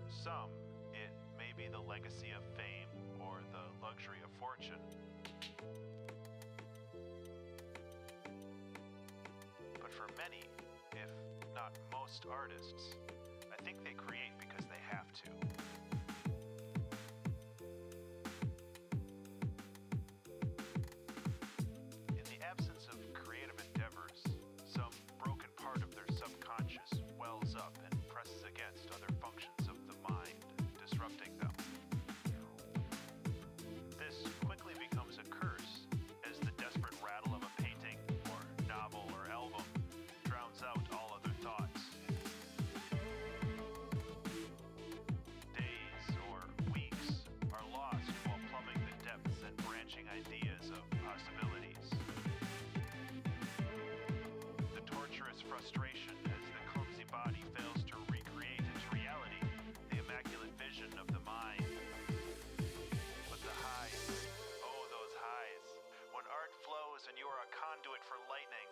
For some, it may be the legacy of fame or the luxury of fortune. But for many, if not most artists, I think they create because they have to. In the absence of creative endeavors, some broken part of their subconscious wells up and presses against other functions of the mind, disrupting them. This quickly becomes a curse as the desperate rattle of a painting or novel or album drowns out all other thoughts. Days or weeks are lost while plumbing the depths and branching ideas of possibilities. The torturous frustration as the clumsy body fails to recreate into reality the immaculate vision of the mind. But the highs, oh those highs, when art flows and you are a conduit for lightning,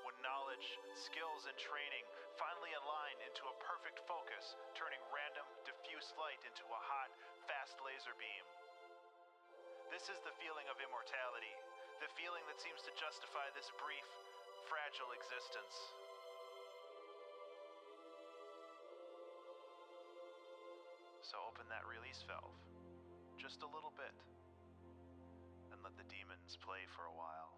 when knowledge, skills, and training finally align into a perfect focus, turning random, diffuse light into a hot, fast laser beam. This is the feeling of immortality, the feeling that seems to justify this brief, fragile existence. So open that release valve, just a little bit, and let the demons play for a while.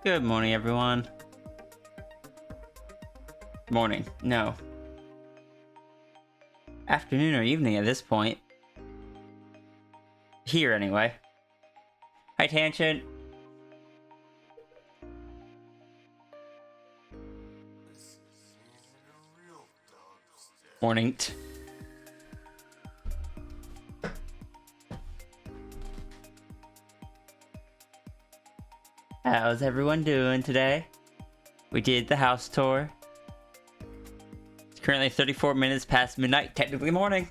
Good morning, everyone. Morning. No. Afternoon or evening at this point. Here, anyway. Hi, Tangent. Morning. How's everyone doing today? We did the house tour. It's currently 34 minutes past midnight, technically morning.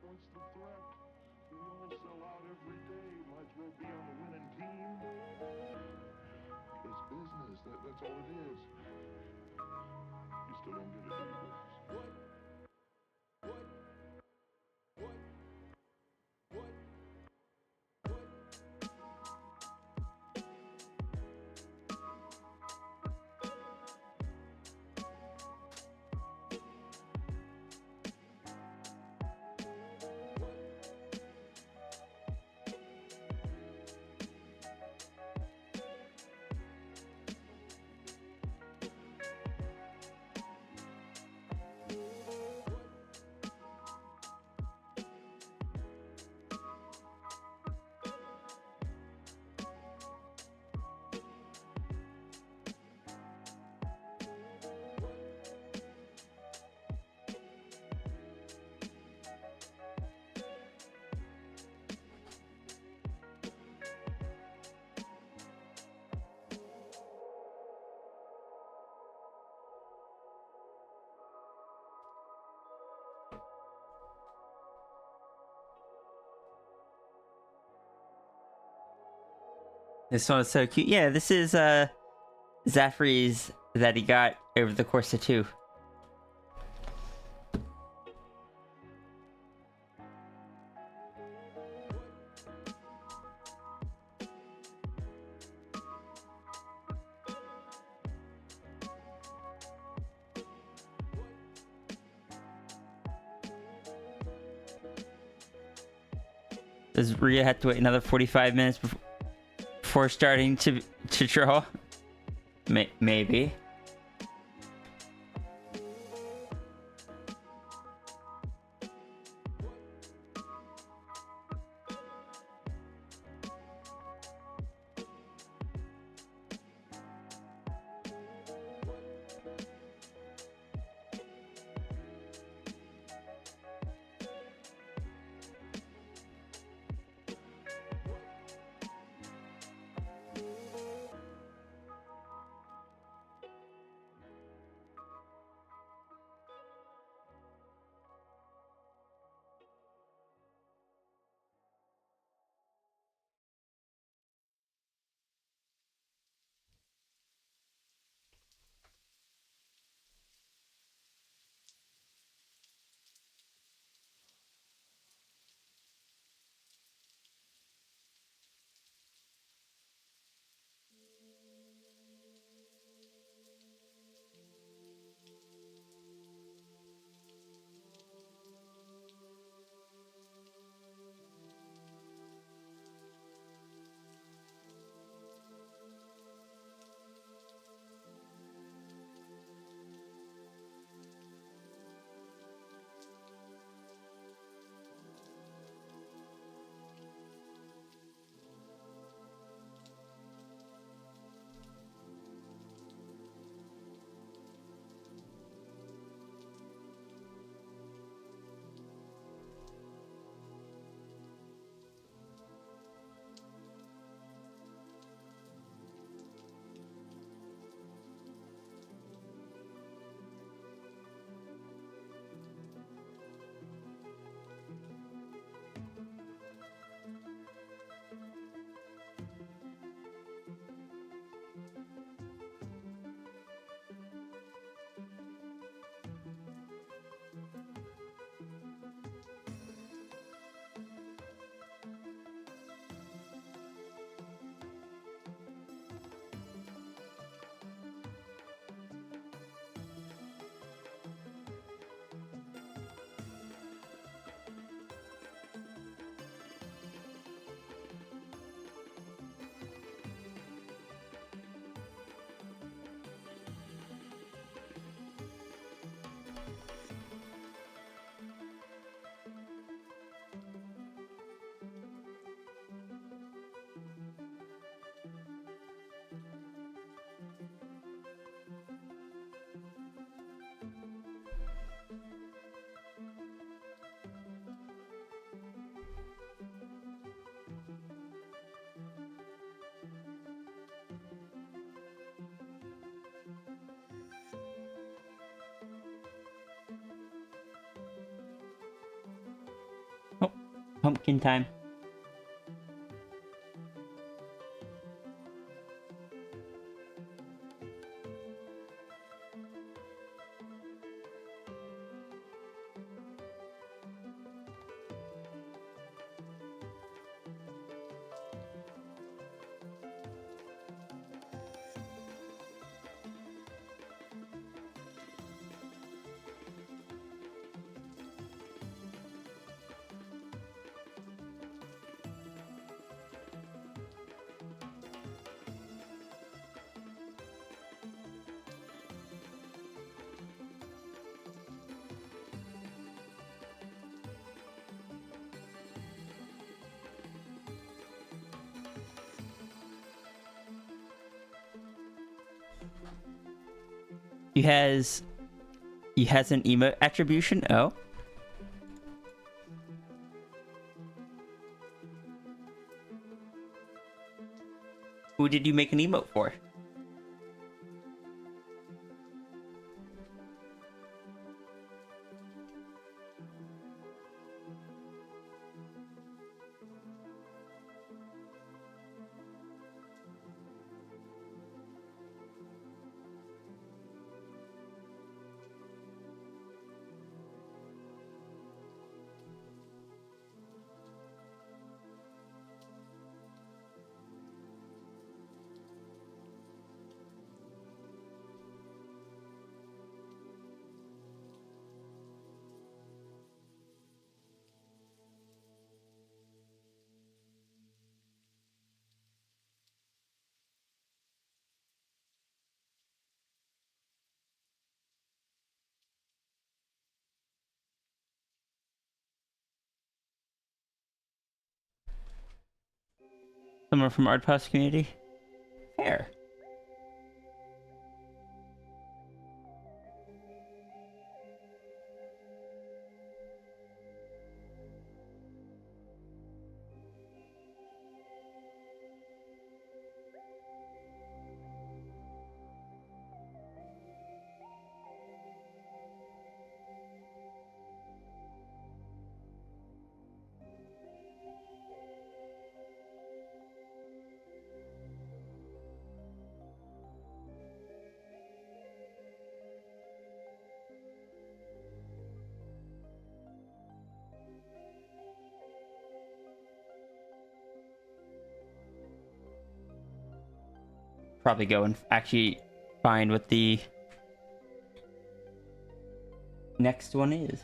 What's the threat? We all sell out every day. Might as well be on the winning team. It's business. That's all it is. You still don't get it, do you, Doodles? This one is so cute. Yeah, this is Zaffrey's that he got over the course of 2. Does Rhea have to wait another 45 minutes before starting to draw? Maybe. Pumpkin time. He has an emote attribution. Oh. Who did you make an emote for? Someone from Art Pass community? Fair. Probably go and actually find what the next one is.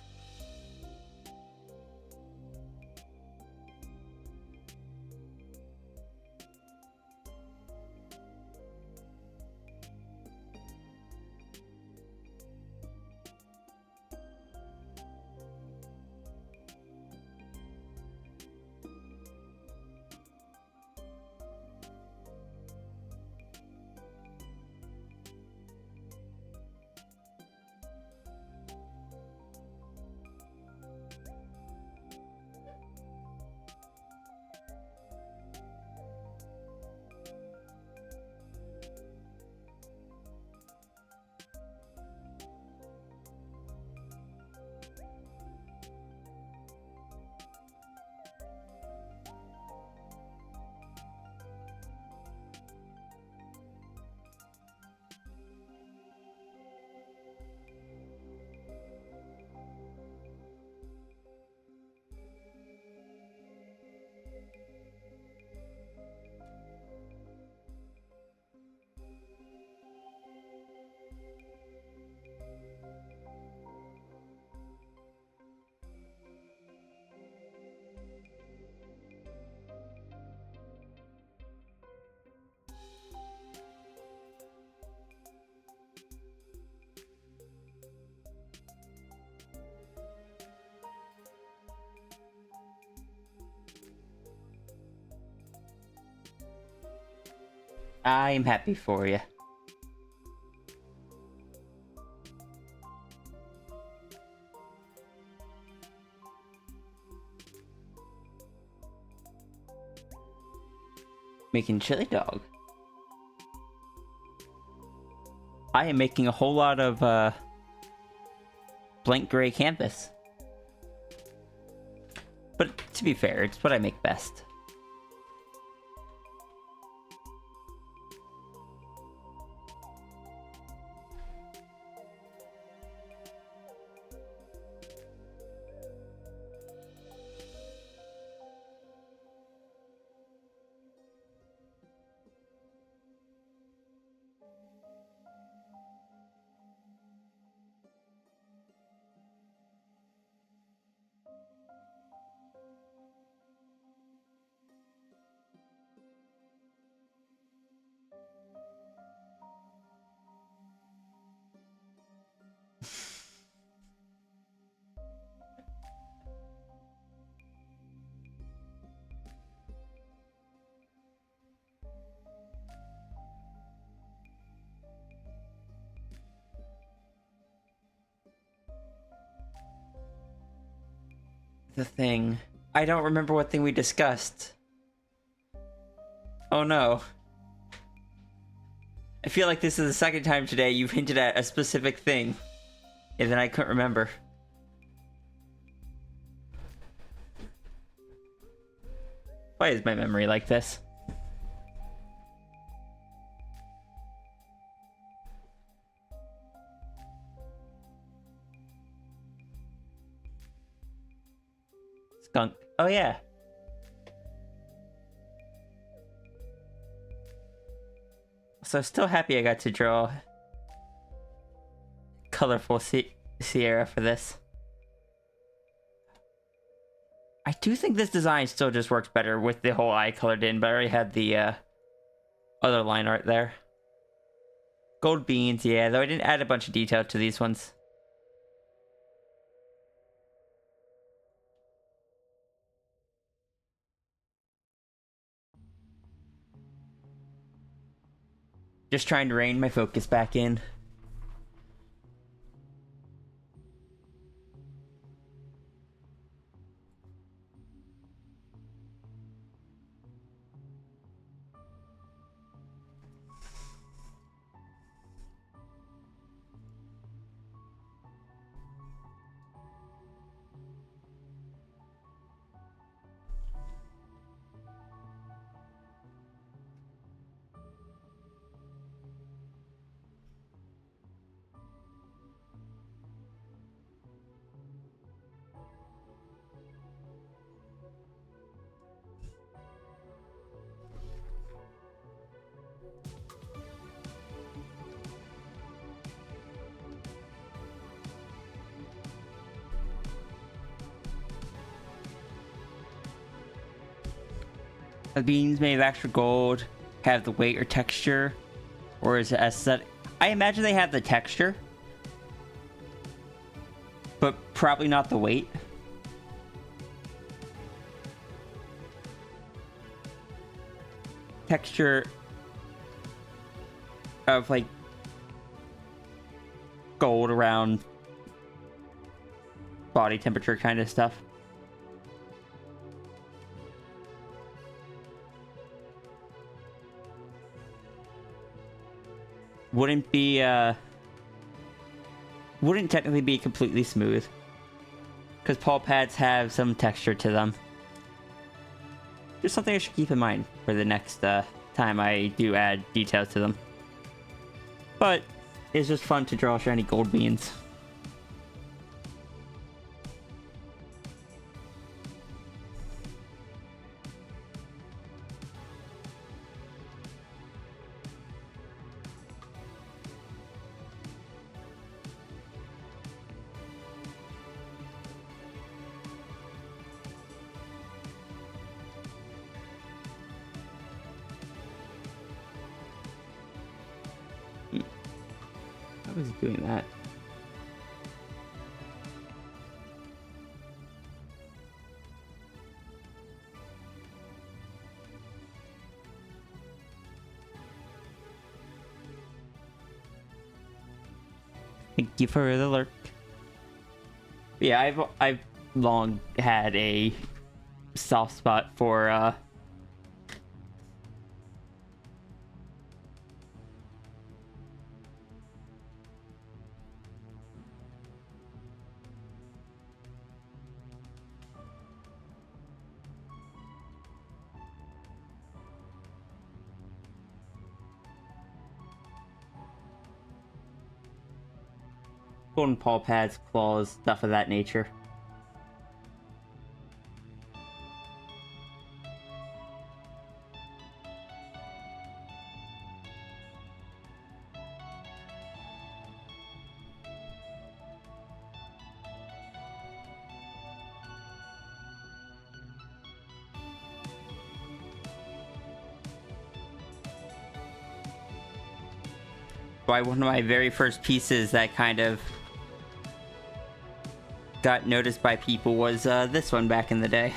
I'm happy for you. Making chili dog. I am making a whole lot of blank gray canvas. But To be fair, it's what I make best. The thing. I don't remember what thing we discussed. Oh no. I feel like this is the second time today you've hinted at a specific thing. And then I couldn't remember. Why is my memory like this? Skunk. Oh yeah. So still happy I got to draw colorful Sierra for this. I do think this design still just works better with the whole eye colored in, but I already had the other line art there. Gold beans, yeah, though I didn't add a bunch of detail to these ones. Just trying to rein my focus back in. The beans made of extra gold have the weight or texture, or is it aesthetic? I imagine they have the texture, but probably not the weight. Texture of like gold around body temperature kind of stuff. Wouldn't technically be completely smooth, because paw pads have some texture to them. Just something I should keep in mind for the next time I do add details to them. But it's just fun to draw shiny gold beans. How was he doing that? Thank you for the lurk. Yeah, I've long had a soft spot for golden paw pads, claws, stuff of that nature. Why one of my very first pieces that kind of got noticed by people was this one back in the day.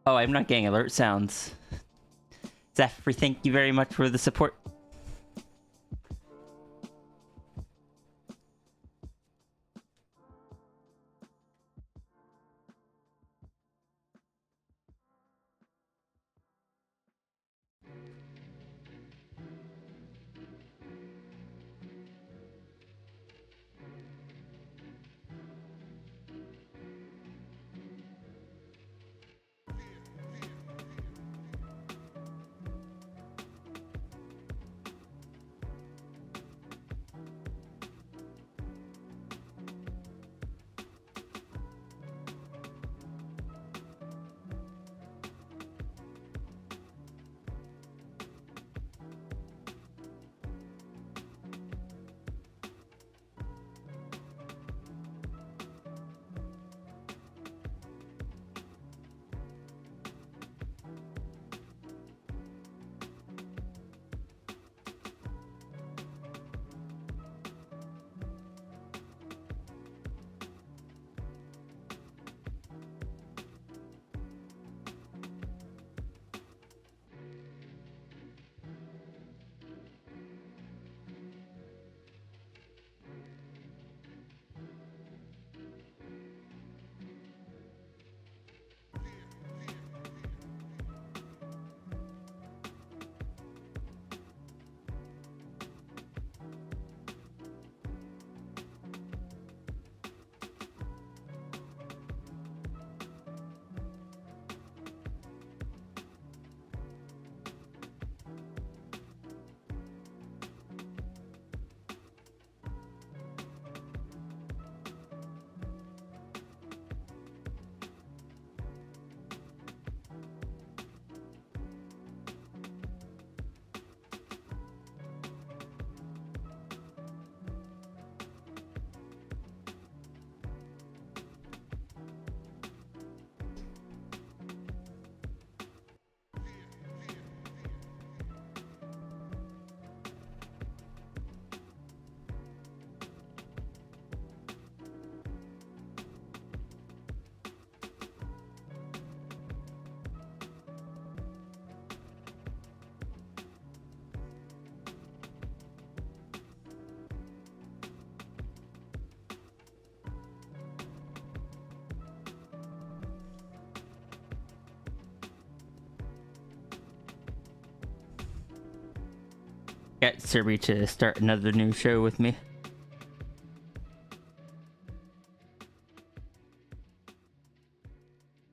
Oh, I'm not getting alert sounds. Zephyr, thank you very much for the support. Get Siri to start another new show with me.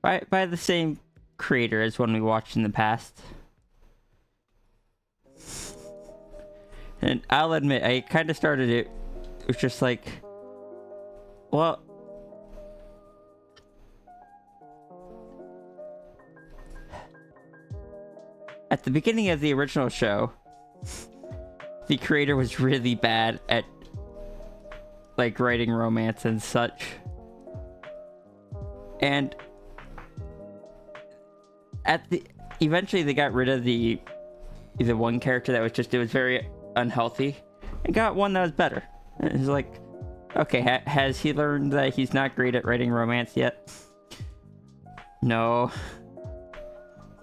By the same creator as one we watched in the past. And I'll admit, I kind of started it. It was just like, well, at the beginning of the original show, the creator was really bad at like writing romance and such. And eventually they got rid of the one character that was just, it was very unhealthy, and got one that was better. And it's like, okay, has he learned that he's not great at writing romance yet? No.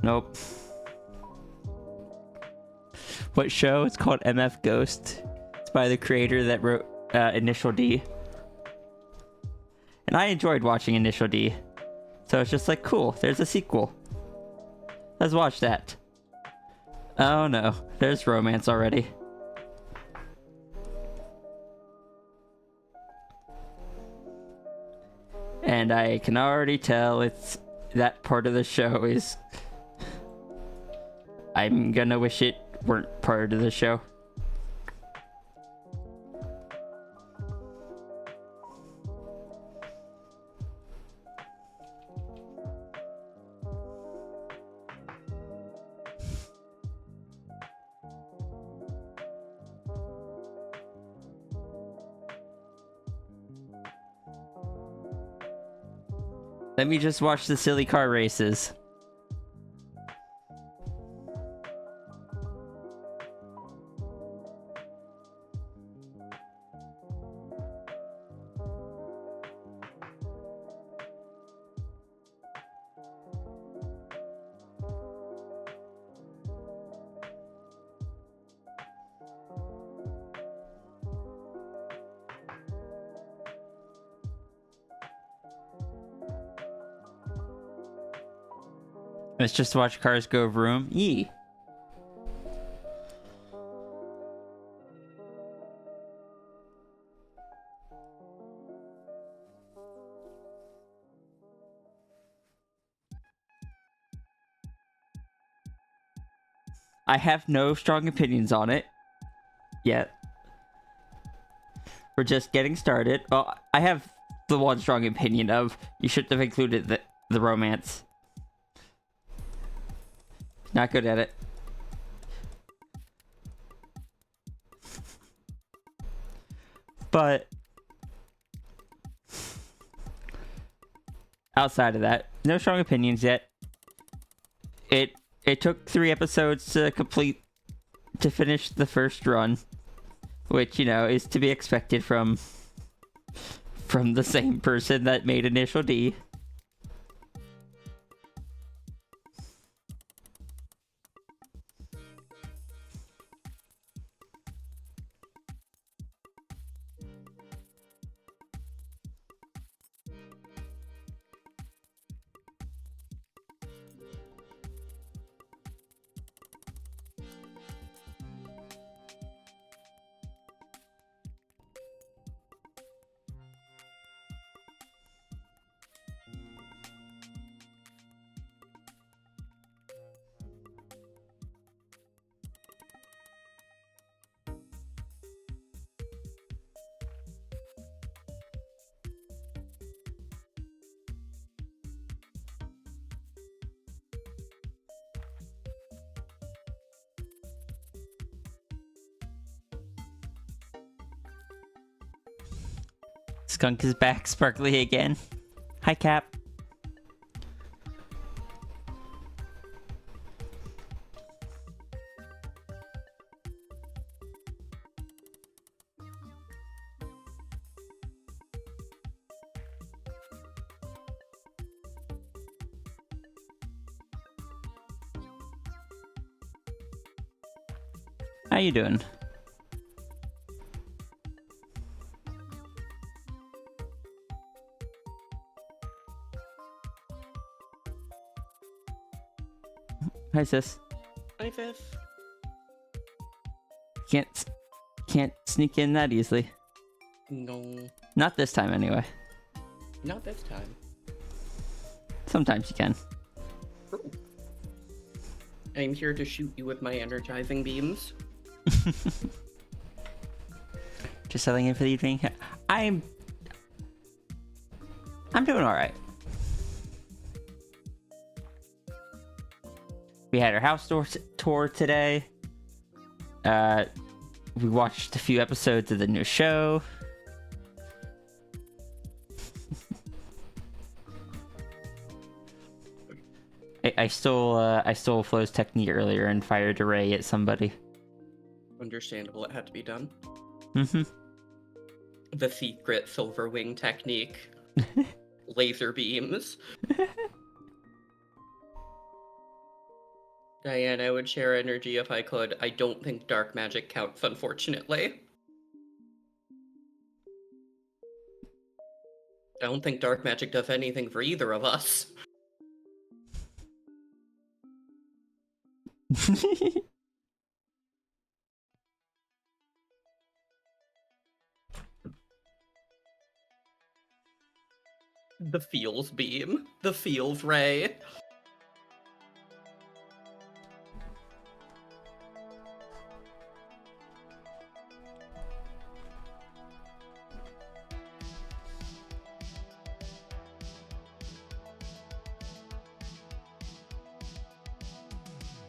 Nope. What show? It's called MF Ghost. It's by the creator that wrote Initial D. And I enjoyed watching Initial D. So it's just like, cool, there's a sequel. Let's watch that. Oh no, there's romance already. And I can already tell it's that part of the show is... I'm gonna wish it weren't part of the show. Let me just watch the silly car races. Let's just watch cars go vroom. Yee. I have no strong opinions on it yet. We're just getting started. Well, I have the one strong opinion of you shouldn't have included the romance. Not good at it. But outside of that, no strong opinions yet. It took 3 episodes to finish the first run, which, you know, is to be expected from the same person that made Initial D. Skunk is back, sparkly again. Hi, Cap. How you doing? Hi, sis. Hi, Fifth. Can't sneak in that easily. No, Not this time, anyway. not this time. Sometimes you can. I'm here to shoot you with my energizing beams. Just settling in for the evening. I'm doing all right. We had our house tour today. We watched a few episodes of the new show. I stole Flo's technique earlier and fired a ray at somebody. Understandable, it had to be done. Mm-hmm. The secret silver wing technique. Laser beams. Diane, I would share energy if I could. I don't think dark magic counts, unfortunately. I don't think dark magic does anything for either of us. The feels beam. The feels ray.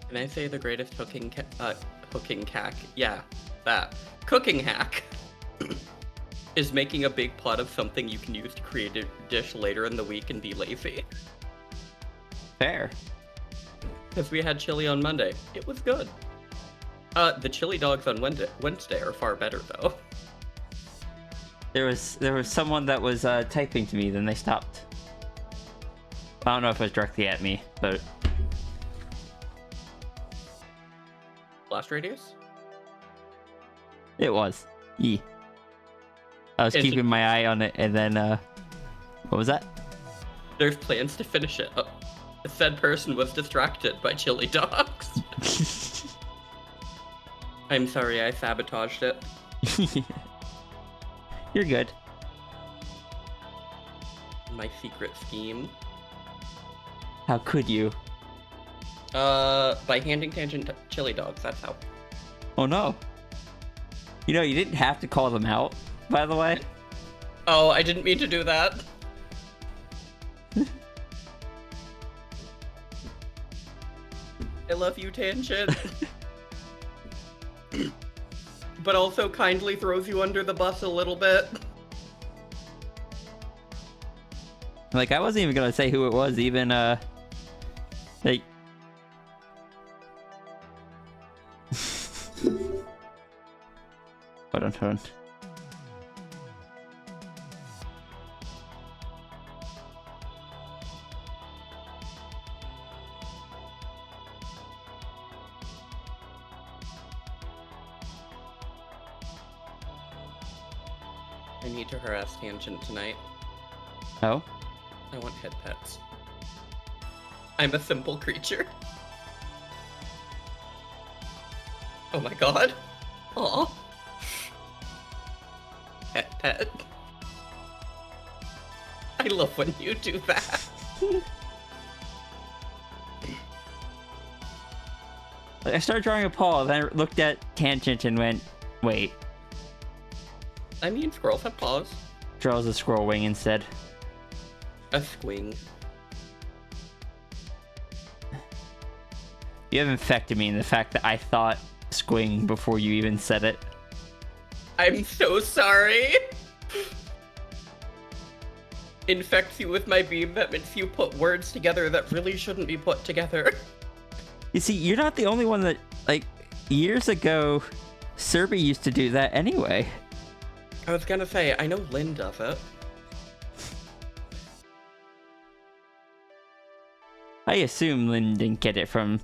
Can I say the greatest cooking hack? Yeah, that. Cooking hack is making a big pot of something you can use to create a dish later in the week and be lazy. Fair. Because we had chili on Monday. It was good. The chili dogs on Wednesday are far better, though. There was someone that was typing to me, then they stopped. I don't know if it was directly at me, but Blast radius? it was. I was Is keeping it- my eye on it, and then what was that? There's plans to finish it. Said person was distracted by chili dogs. I'm sorry, I sabotaged it. You're good. My secret scheme. How could you? By handing Tangent chili dogs, that's how. Oh no. You know, you didn't have to call them out, by the way. Oh, I didn't mean to do that. I love you, Tangent. But also kindly throws you under the bus a little bit. Like, I wasn't even gonna say who it was, even, like... Hold on. I need to harass Tangent tonight. Oh? I want head pets. I'm a simple creature. Oh my god. Aw. Pet. I love when you do that. Like, I started drawing a paw, then I looked at Tangent and went, wait. I mean, squirrels have paws. Draws a squirrel wing instead. A squing. You have infected me in the fact that I thought squing before you even said it. I'm so sorry. Infects you with my beam that makes you put words together that really shouldn't be put together. You see, you're not the only one that, like, years ago, Serby used to do that anyway. I was gonna say, I know Lynn does it. I assume Lynn didn't get it from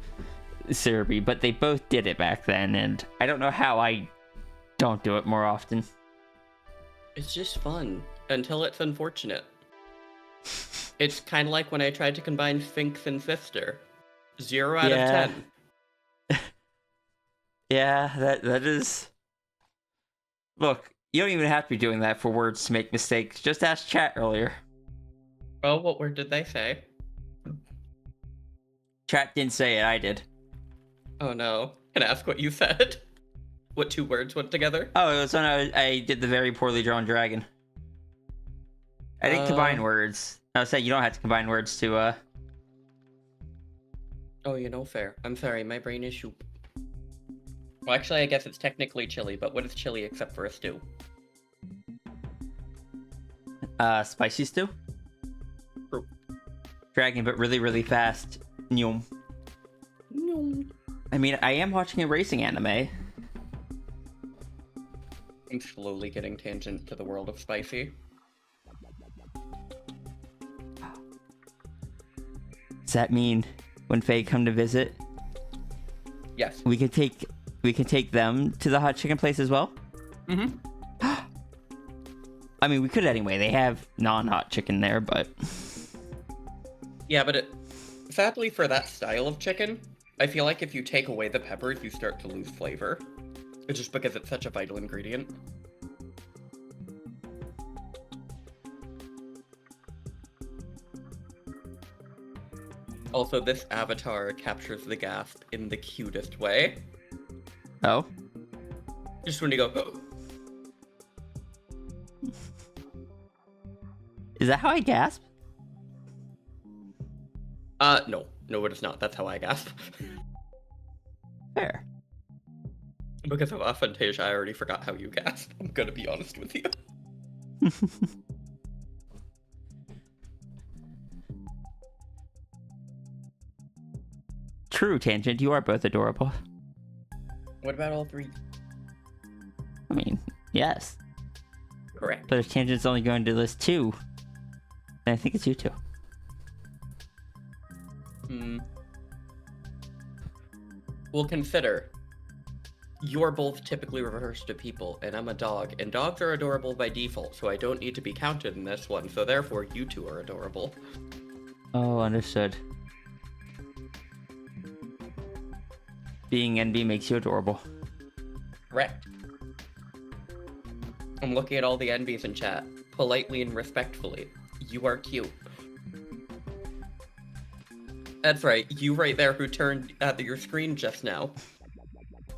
Serby, but they both did it back then, and I don't know how I don't do it more often. It's just fun, until it's unfortunate. It's kind of like when I tried to combine Sphinx and Sister. 0 out of 10. Yeah, that is... Look, you don't even have to be doing that for words to make mistakes. Just ask chat earlier. Oh, what word did they say? Chat didn't say it, I did. Oh no. Can I ask what you said? What 2 words went together? Oh, it was when I did the very poorly drawn dragon. I didn't combine words. I was saying you don't have to combine words to, Oh, you know, fair. I'm sorry, my brain is soup. Well, actually, I guess it's technically chili, but what is chili except for a stew? Spicy stew? True. Dragon, but really, really fast. Nyum. I mean, I am watching a racing anime. I'm slowly getting tangent to the world of spicy. Does that mean when Faye come to visit, Yes. we can take them to the hot chicken place as well? Mm-hmm. I mean, we could anyway. They have non-hot chicken there, but... Yeah, but sadly for that style of chicken, I feel like if you take away the peppers, you start to lose flavor. It's just because it's such a vital ingredient. Also, this avatar captures the gasp in the cutest way. Oh? Just when you go, Is that how I gasp? no. No, it is not. That's how I gasp. Fair. Because of Aphantasia, I already forgot how you gasp. I'm gonna be honest with you. True, Tangent. You are both adorable. What about all 3? I mean, yes. Correct. But if Tangent's only going to list 2, then I think it's you 2. Well, consider, you're both typically reversed to people, and I'm a dog, and dogs are adorable by default, so I don't need to be counted in this one, so therefore you 2 are adorable. Oh, understood. being NB makes you adorable. Correct. I'm looking at all the NBs in chat. Politely and respectfully. You are cute. That's right, you right there who turned at your screen just now.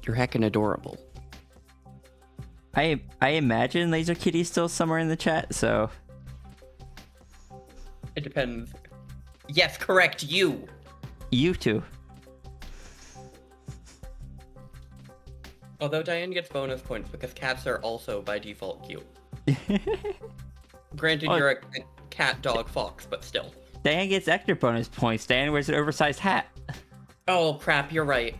You're heckin' adorable. I imagine Laser Kitty's still somewhere in the chat, so It depends. Yes, correct, you! you too. Although Diane gets bonus points because cats are also by default cute. Granted, Oh. you're a cat, dog, fox, but still. Diane gets extra bonus points. Diane wears an oversized hat. Oh crap, you're right.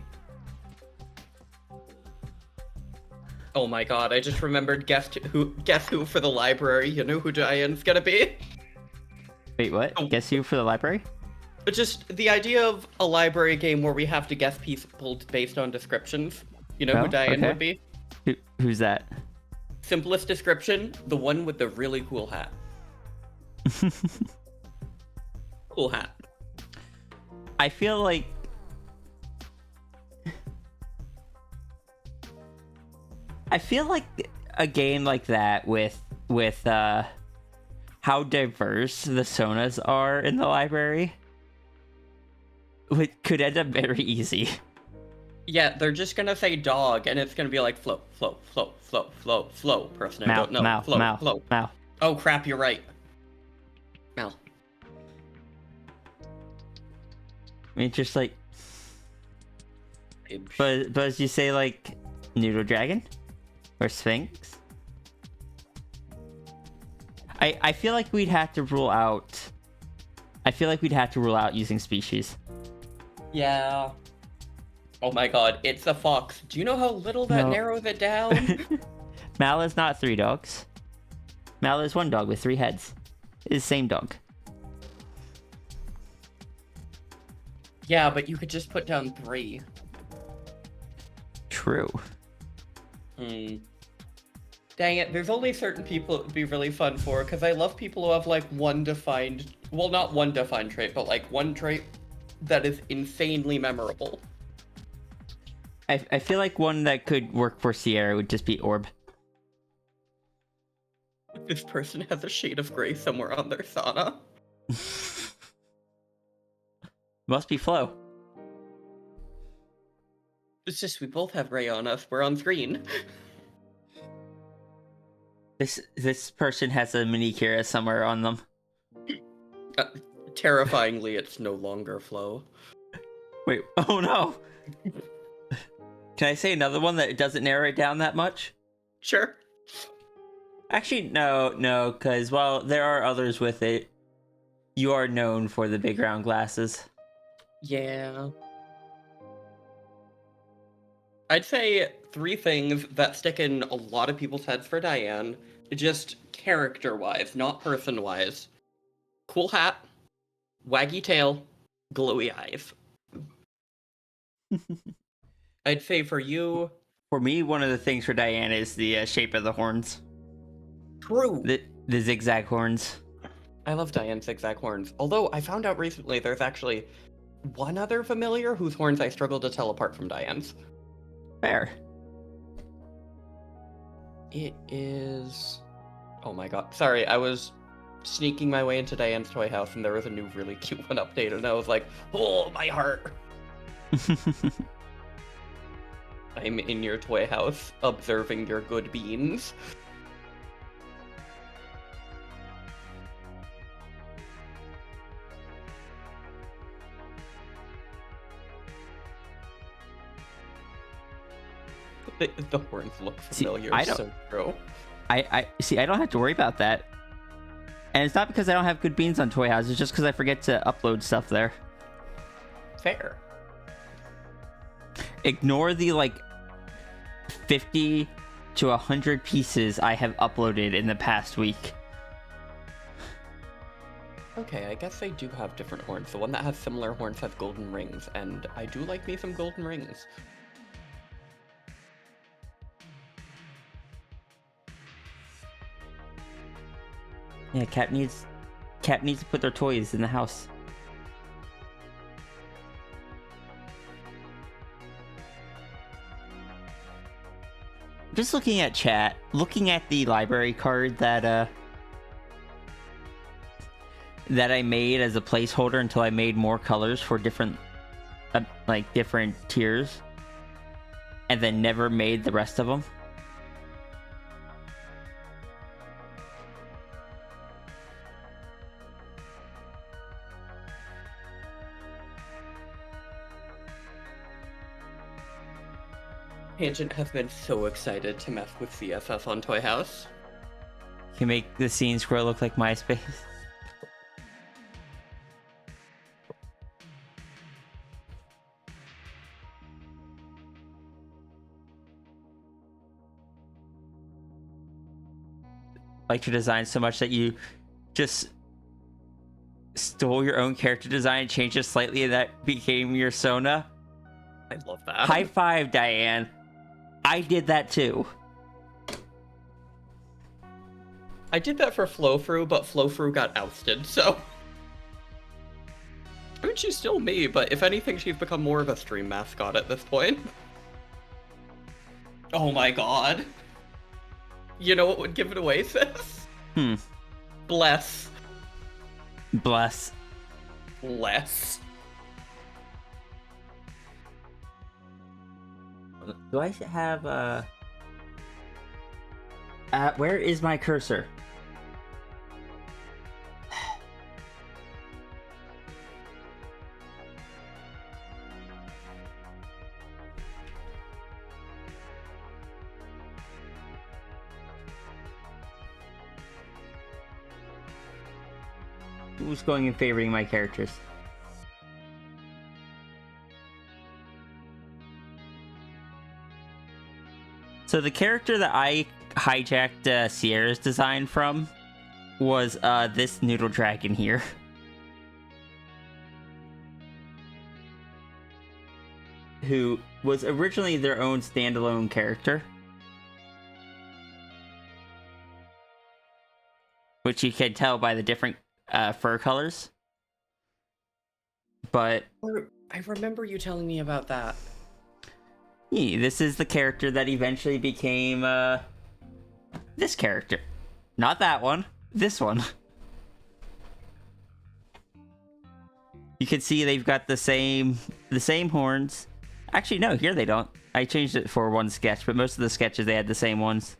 Oh my god, I just remembered guess who for the library. You know who Diane's gonna be? Wait, what? Oh. Guess who for the library? But just the idea of a library game where we have to guess people based on descriptions. You know Oh, who Diane okay. would be? Who's that? Simplest description, the one with the really cool hat. Cool hat. I feel like a game like that with how diverse the sonas are in the library could end up very easy. Yeah, they're just gonna say dog, and it's gonna be like flow, flow, flow, flow, flow, flow. Person I don't know. Flow, flow. Mal. Oh crap, you're right. Mal. I mean, just like, Pibs. but as you say, like Noodle Dragon or Sphinx. I feel like we'd have to rule out. I feel like we'd have to rule out using species. Yeah. Oh my god, it's a fox. Do you know how little that No. narrows it down? Mal is not 3 dogs. Mal is 1 dog with 3 heads. It's the same dog. Yeah, but you could just put down 3. True. Dang it, there's only certain people it would be really fun for, because I love people who have like one defined, well, not one defined trait, but like one trait that is insanely memorable. I feel like one that could work for Sierra would just be Orb. This person has a shade of gray somewhere on their sauna. Must be Flo. It's just we both have gray on us. We're on screen. This person has a mini Kira somewhere on them. Terrifyingly, it's no longer Flo. Wait, oh no! Can I say another one that doesn't narrow it down that much? Sure. Actually, no, because while there are others with it, you are known for the big round glasses. Yeah. I'd say 3 things that stick in a lot of people's heads for Diane, just character-wise, not person-wise. Cool hat, waggy tail, glowy eyes. I'd say for you... For me, one of the things for Diane is the shape of the horns. True! The zigzag horns. I love Diane's zigzag horns. Although, I found out recently there's actually one other familiar whose horns I struggle to tell apart from Diane's. Fair. It is... Oh my god. Sorry, I was sneaking my way into Diane's toy house and there was a new really cute one updated and I was like, oh, my heart! I'm in your toy house, observing your good beans. The horns look familiar, I don't- so true. I see. I don't have to worry about that, and it's not because I don't have good beans on Toy House. It's just because I forget to upload stuff there. Fair. Ignore the like 50 to 100 pieces I have uploaded in the past week. Okay, I guess they do have different horns. The one that has similar horns has golden rings, and I do like me some golden rings. Yeah, Cat needs to put their toys in the house. just looking at chat, looking at the library card that I made as a placeholder until I made more colors for different like different tiers, and then never made the rest of them. Tangent has been so excited to mess with CSS on Toy House. You can make the scene scroll look like MySpace. Like your design so much that you just stole your own character design, changed it slightly, and that became your Sona. I love that. High five, Diane. I did that too. I did that for Flow-Through, but Flow-Through got ousted, so... I mean, she's still me, but if anything, she's become more of a stream mascot at this point. Oh my god. You know what would give it away, sis? Bless. Bless. Bless. Do I have where is my cursor? Who's going and favoring my characters? So the character that I hijacked Sierra's design from was this noodle dragon here. Who was originally their own standalone character. Which you can tell by the different fur colors. But I remember you telling me about that. yeah, this is the character that eventually became this character. Not that one. This one. You can see they've got the same horns. Actually, no, here they don't. I changed it for one sketch, but most of the sketches they had the same ones.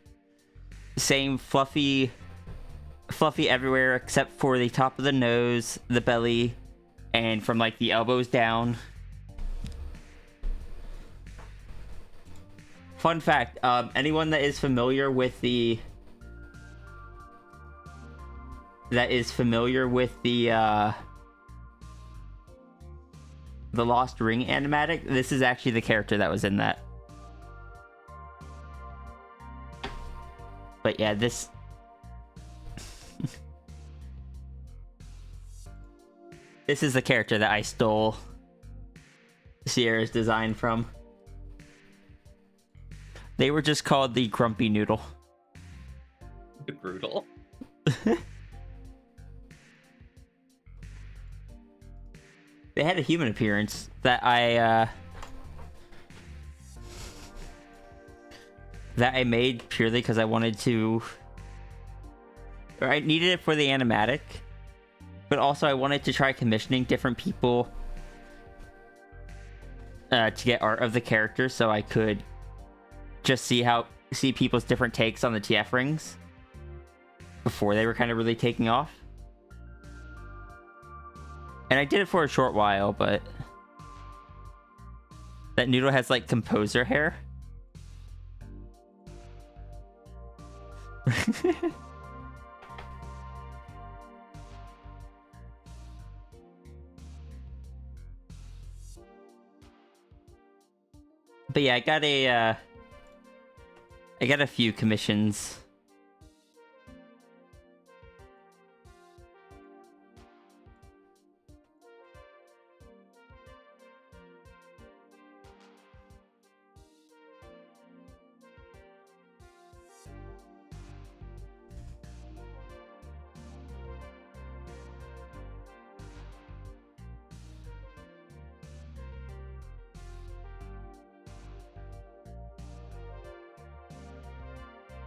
Same fluffy everywhere except for the top of the nose, the belly, and from like the elbows down. Fun fact, anyone that is familiar with the Lost Ring animatic, this is actually the character that was in that. But yeah, this this is the character that I stole Sierra's design from. They were just called the Grumpy Noodle. Brutal. They had a human appearance that I made purely because I wanted to, or I needed it for the animatic, but also I wanted to try commissioning different people to get art of the character so I could just see people's different takes on the TF rings before they were kind of really taking off. And I did it for a short while, but that noodle has like composer hair. But yeah, I got a few commissions.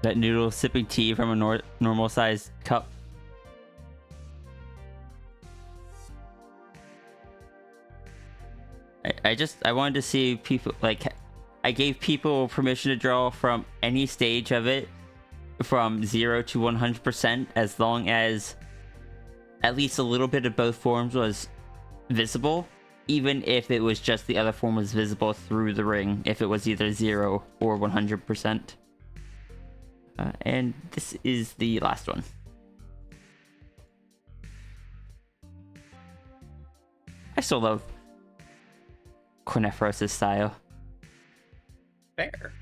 That noodle sipping tea from a normal sized cup. I wanted to see people, like, I gave people permission to draw from any stage of it, from 0 to 100%, as long as at least a little bit of both forms was visible, even if it was just the other form was visible through the ring, if it was either 0 or 100%. And this is the last one. I still love Cornefros' style. Fair.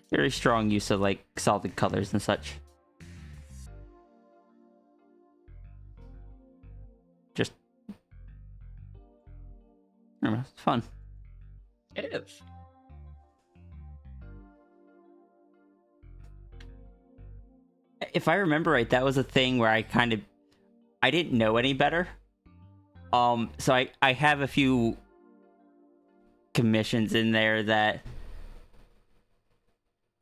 Very strong use of like solid colors and such. Just, I don't know, it's fun. It is. If I remember right, that was a thing where I didn't know any better. So I have a few commissions in there that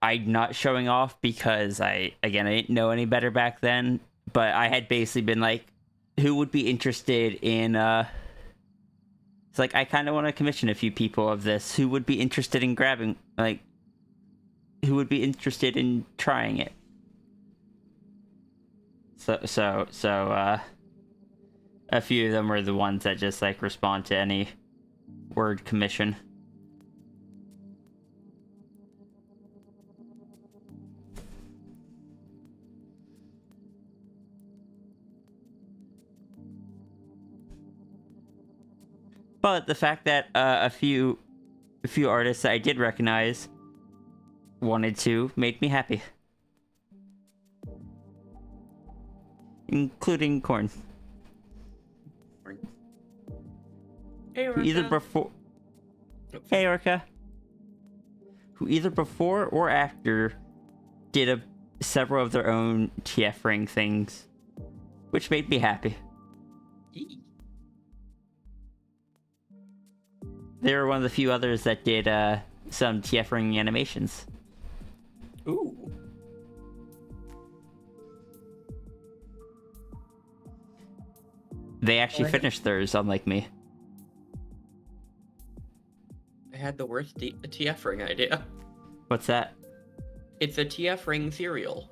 I'm not showing off because I didn't know any better back then, but I had basically been like, who would be interested in it's like, I kind of want to commission a few people of this. Who would be interested in grabbing, like, who would be interested in trying it? So a few of them were the ones that just like respond to any word commission. But the fact that a few artists that I did recognize wanted to made me happy, including Korn. Hey, Who either before, hey Orca, who either before or after did several of their own TF ring things, which made me happy. They were one of the few others that did some TF ring animations. Ooh. They actually finished theirs, unlike me. I had the worst TF ring idea. What's that? It's a TF ring cereal.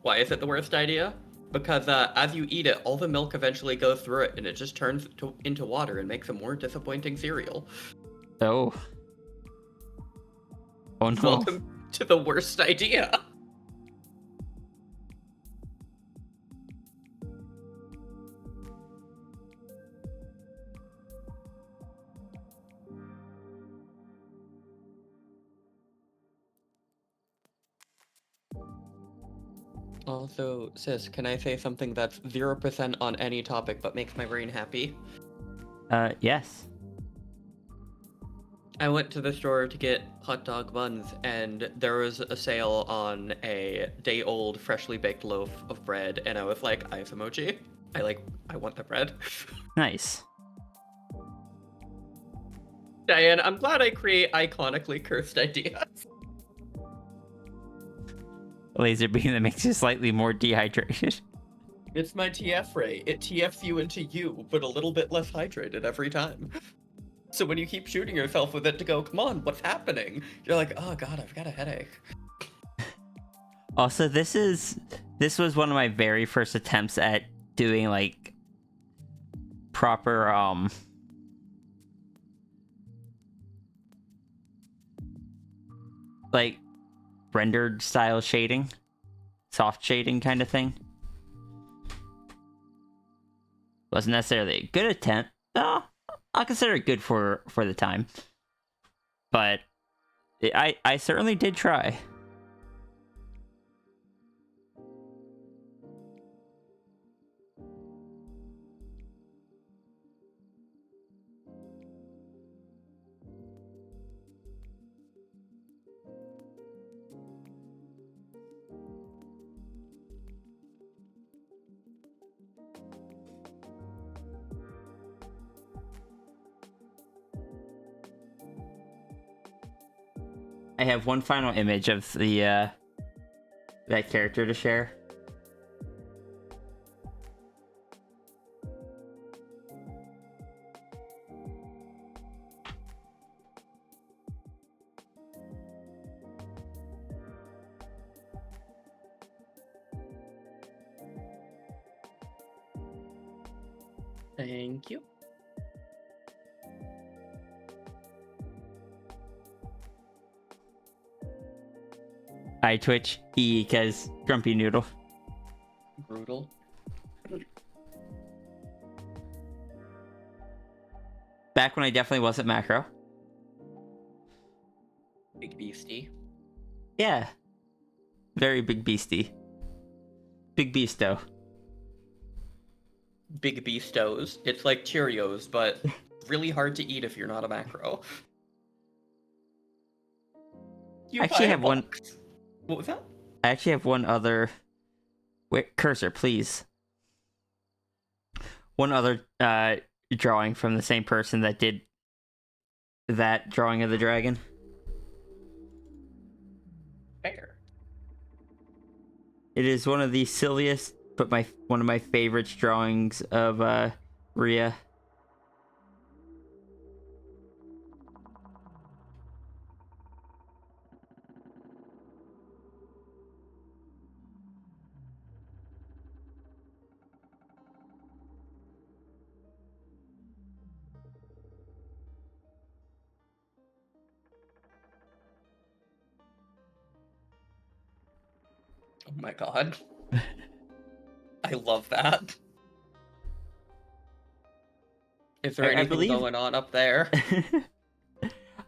Why is it the worst idea? Because as you eat it, all the milk eventually goes through it, and it just turns into water and makes a more disappointing cereal. Oh. Oh no. Welcome to the worst idea. Also, sis, can I say something that's 0% on any topic but makes my brain happy? Yes. I went to the store to get hot dog buns, and there was a sale on a day-old freshly baked loaf of bread, and I was like, eyes emoji. I want the bread. Nice. Diane, I'm glad I create iconically cursed ideas. A laser beam that makes you slightly more dehydrated. It's my TF ray. It TFs you into you, but a little bit less hydrated every time. So when you keep shooting yourself with it to go, come on, what's happening? You're like, oh god, I've got a headache. Also, this was one of my very first attempts at doing like proper like rendered style shading, soft shading kind of thing. Wasn't necessarily a good attempt. No, I'll consider it good for the time. But I certainly did try. I have one final image of the that character to share. Thank you. I Twitch E because Grumpy Noodle. Brutal. Back when I definitely wasn't macro. Big beastie. Yeah. Very big beastie. Big beasto. Big beastos. It's like Cheerios, but really hard to eat if you're not a macro. You I actually buy a have one. box. What was that? I actually have one other. Wait, cursor, please. One other drawing from the same person that did that drawing of the dragon. Fair. It is one of the silliest, but one of my favorite drawings of Rhea. Oh my god. I love that. Is there I anything believe- going on up there?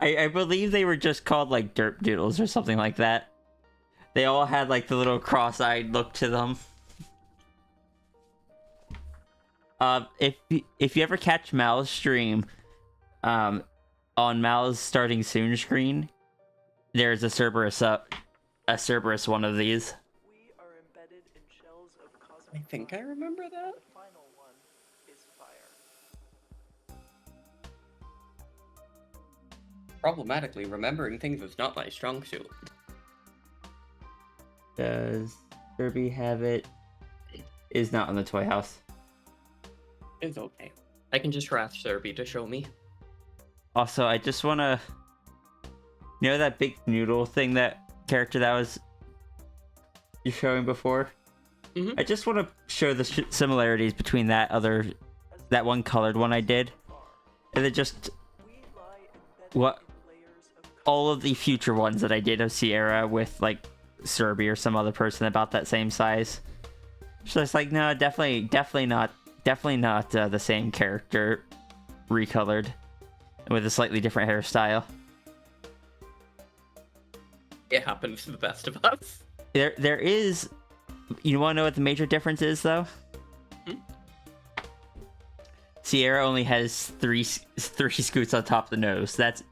I believe they were just called like Derp Doodles or something like that. They all had like the little cross-eyed look to them. If you ever catch Mal's stream, on Mal's starting soon screen, there's a Cerberus one of these. We are embedded in shells of I cosmic think I fire. remember that. The final one is fire. Problematically, remembering things is not my strong suit. Does Kirby have it? Is not in the toy house. It's okay. I can just ask Serby to show me. Also, I just want to... You know that big noodle thing, that character that was you showing before? Mhm. I just want to show the similarities between that one colored one I did, and then just We lie embedded what in layers of all of the future ones that I did of Sierra with like Serby or some other person about that same size. So it's like, no, definitely not the same character recolored with a slightly different hairstyle. It happens to the best of us. There is. You want to know what the major difference is, though? Hmm? Sierra only has three scoots on top of the nose. That's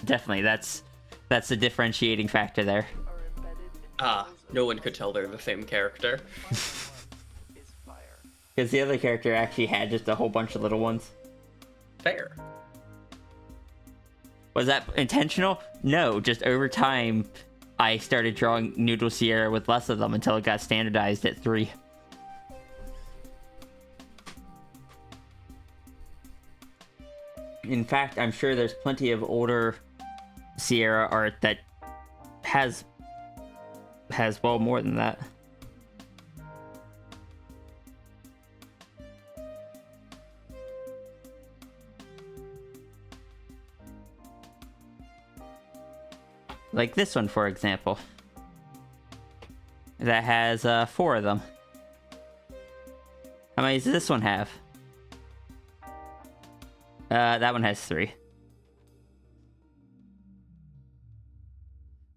the differentiating factor there. are embedded in Ah, shells of no one could tell they're the same character. the final one is fire. Because the other character actually had just a whole bunch of little ones. Fair. Was that intentional? No, just over time, I started drawing Noodle Sierra with less of them until it got standardized at 3. In fact, I'm sure there's plenty of older Sierra art that has well more than that. Like this one, for example. That has 4 of them. How many does this one have? That one has 3.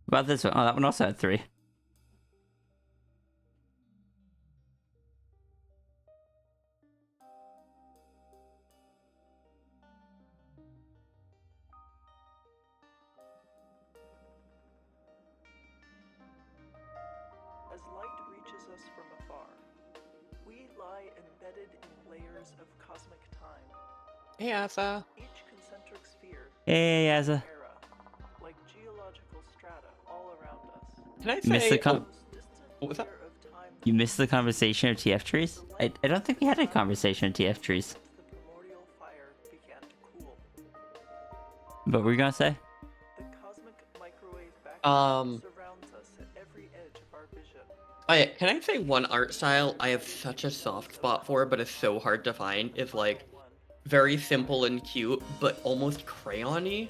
What about this one? Oh, that one also had 3. As light reaches us from afar, we lie embedded in layers of cosmic time. Hey, Asa. Each concentric sphere Hey, Yaza. era, like geological strata, all around us. Can I Miss say? the com- The most distant What was that? layer of time You missed the conversation of TF trees? I don't think we had a conversation of TF trees. the primordial fire began to cool. What were you gonna say? The cosmic microwave background surrounds us at every edge of our vision. Can I say one art style I have such a soft spot for, but it's so hard to find? Is like One. very simple and cute, but almost crayon-y.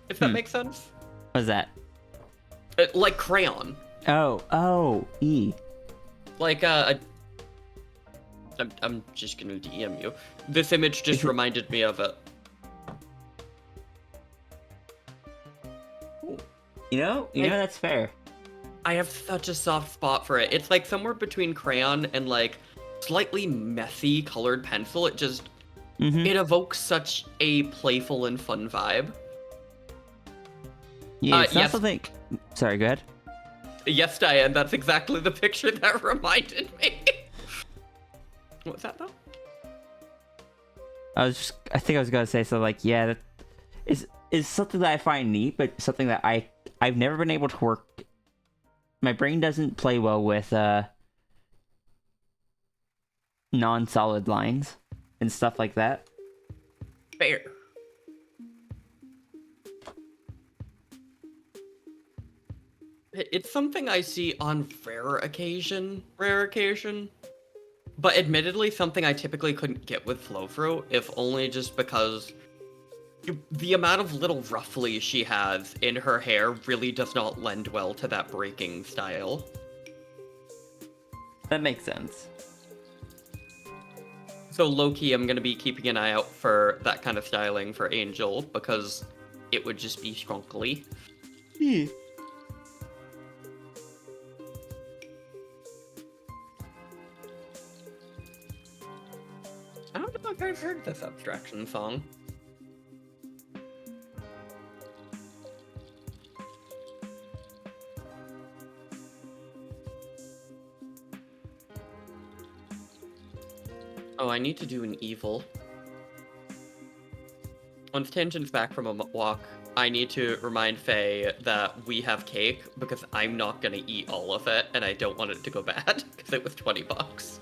If that makes sense. What's that? Like crayon. Oh, E. Like I'm just gonna DM you. This image just reminded me of it. You know, that's fair. I have such a soft spot for it. It's like somewhere between crayon and like slightly messy colored pencil. It just it evokes such a playful and fun vibe. Yeah, it's not yes. something. Sorry, go ahead. Yes, Diane, that's exactly the picture that reminded me. What's that though? I think I was gonna say something like, yeah, that is something that I find neat, but something that I've never been able to work. My brain doesn't play well with non-solid lines and stuff like that. Fair. It's something I see on rare occasion, but admittedly something I typically couldn't get with flow-through, if only just because the amount of little ruffly she has in her hair really does not lend well to that breaking style. That makes sense. So low-key, I'm gonna be keeping an eye out for that kind of styling for Angel, because it would just be scrunkly. Yeah. I don't know if I've heard this abstraction song. Oh, I need to do an evil. Once Tangent's back from a walk, I need to remind Faye that we have cake, because I'm not gonna eat all of it, and I don't want it to go bad, because it was $20.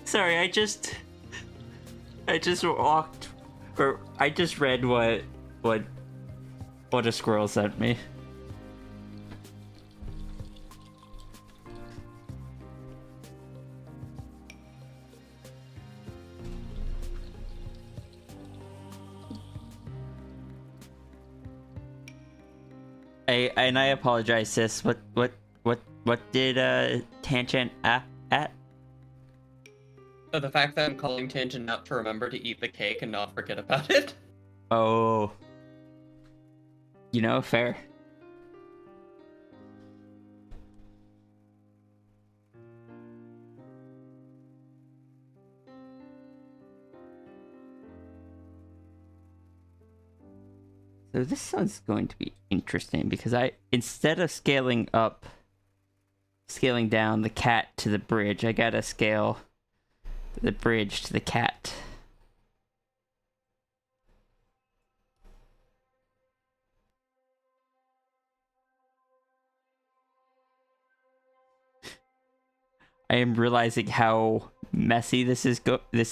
Sorry. I just walked, or I just read what a squirrel sent me. I apologize, sis. What did Tangent at? So the fact that I'm calling Tangent not to remember to eat the cake and not forget about it. Oh. Fair. So this one's going to be interesting because instead of scaling down the cat to the bridge, I gotta scale the bridge to the cat. I am realizing how messy this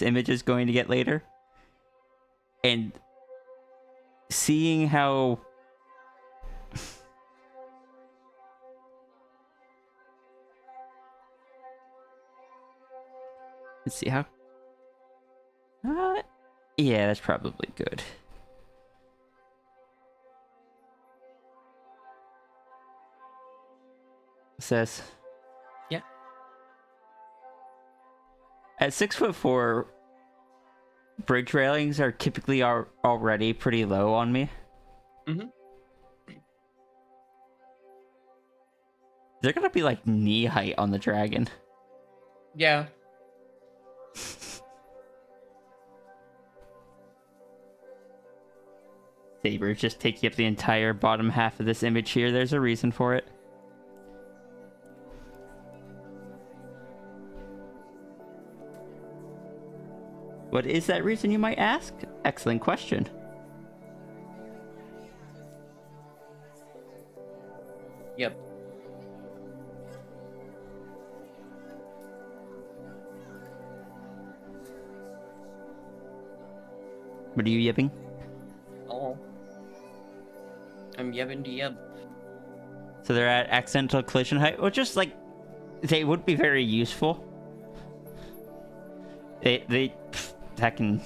image is going to get later. And seeing how let's see how yeah, that's probably good. says. Yeah. At 6'4", bridge railings are typically already pretty low on me. Mm-hmm. They're gonna be like knee height on the dragon. Yeah. Saber just taking up the entire bottom half of this image here. There's a reason for it. What is that reason, you might ask? Excellent question. Yep. What are you yipping? Oh. I'm yebbing to yeb. So they're at accidental collision height, or just like they would be very useful. That can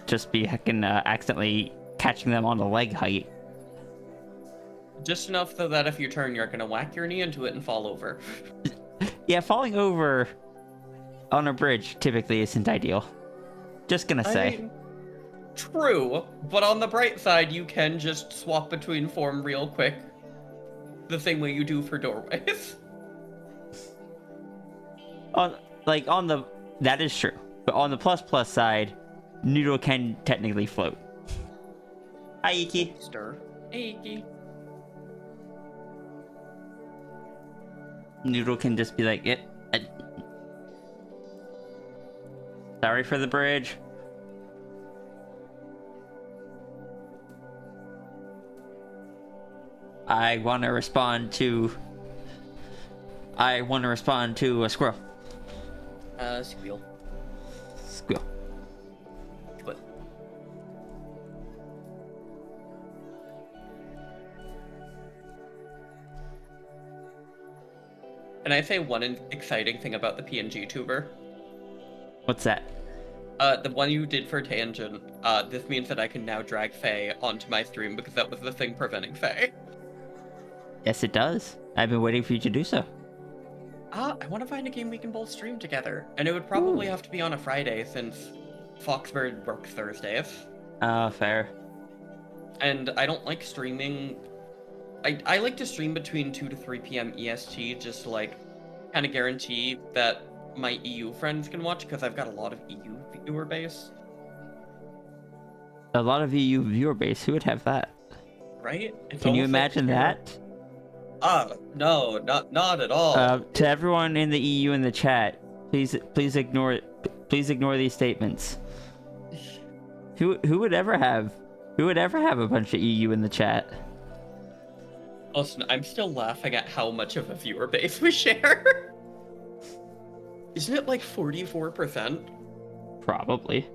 just be accidentally catching them on the leg height. Just enough though that if you turn, you're gonna whack your knee into it and fall over. Yeah, falling over on a bridge typically isn't ideal. Just gonna say. I mean, true, but on the bright side, you can just swap between form real quick. The same way you do for doorways. That is true. But on the plus side, Noodle can technically float. Hi, Iki. Stir. Achy. Noodle can just be like, sorry for the bridge. I want to respond to a squirrel. Squeal. Squirrel. But and I say one exciting thing about the PNG tuber. What's that? The one you did for Tangent. This means that I can now drag Faye onto my stream because that was the thing preventing Faye. Yes, it does. I've been waiting for you to do so. I want to find a game we can both stream together, and it would probably Ooh. have to be on a Friday since Foxbird works Thursdays. Fair. And I don't like streaming. I like to stream between 2 to 3 p.m. EST just to like kind of guarantee that my EU friends can watch because I've got a lot of EU viewer base. A lot of EU viewer base. Who would have that? Right? It's Can you almost like imagine you're- that? No, not at all. To everyone in the EU in the chat, please ignore these statements. Who would ever have a bunch of EU in the chat? Listen, I'm still laughing at how much of a viewer base we share. Isn't it like 44%? Probably.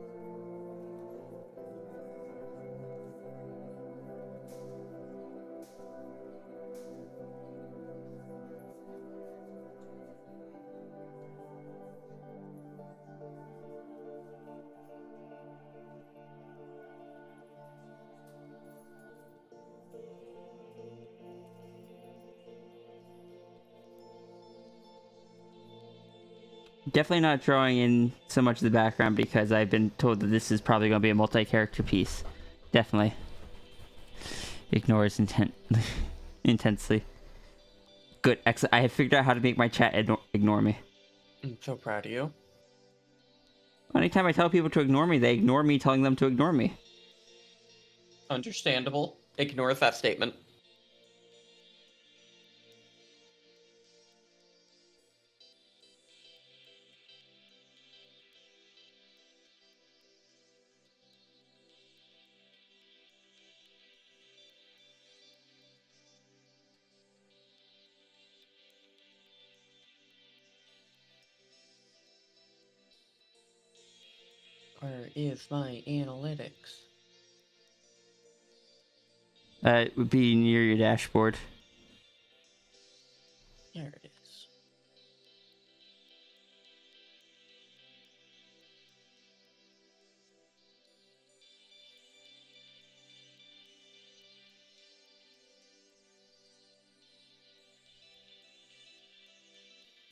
Definitely not drawing in so much of the background because I've been told that this is probably going to be a multi-character piece. Definitely. Ignores intensely. Good. Excellent. I have figured out how to make my chat ignore me. I'm so proud of you. Anytime I tell people to ignore me, they ignore me telling them to ignore me. Understandable. Ignores that statement. Where is my analytics? It would be near your dashboard. There it is.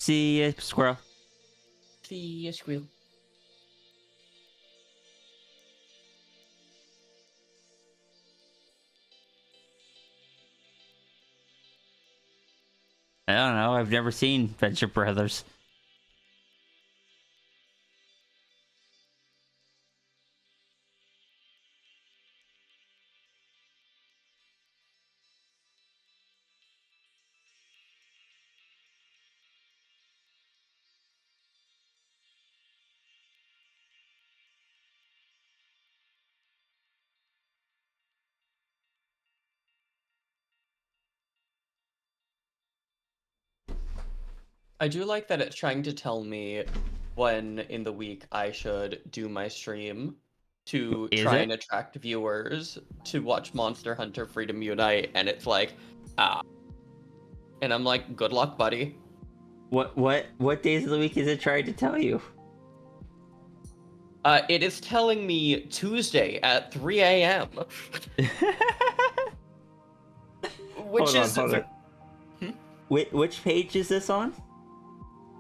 See ya, squirrel. See ya, squeal. I don't know. I've never seen Venture Brothers. I do like that it's trying to tell me when in the week I should do my stream to Is try it? and attract viewers to watch Monster Hunter Freedom Unite, and it's like, ah. And I'm like, good luck, buddy. What days of the week is it trying to tell you? It is telling me Tuesday at 3 a.m. Which Hold on, is hold on. Which page is this on?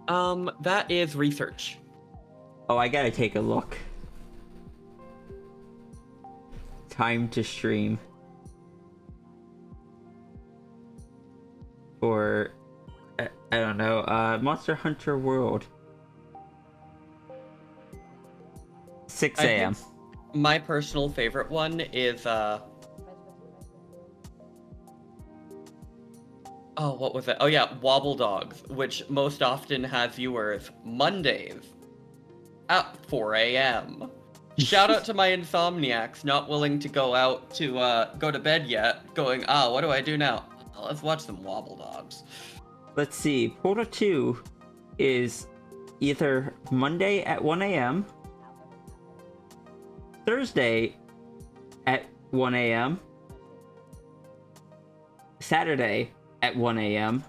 that is research. Oh, I gotta take a look. Time to stream. Or I don't know, Monster Hunter World. 6 I think a.m. My personal favorite one is oh, what was it? Oh yeah, Wobble Dogs, which most often has viewers Mondays at 4 a.m. Shout out to my insomniacs not willing to go to bed yet, going, what do I do now? Let's watch some Wobble Dogs. Let's see. Portal 2 is either Monday at 1 a.m., Thursday at 1 a.m., Saturday at 1 a.m.,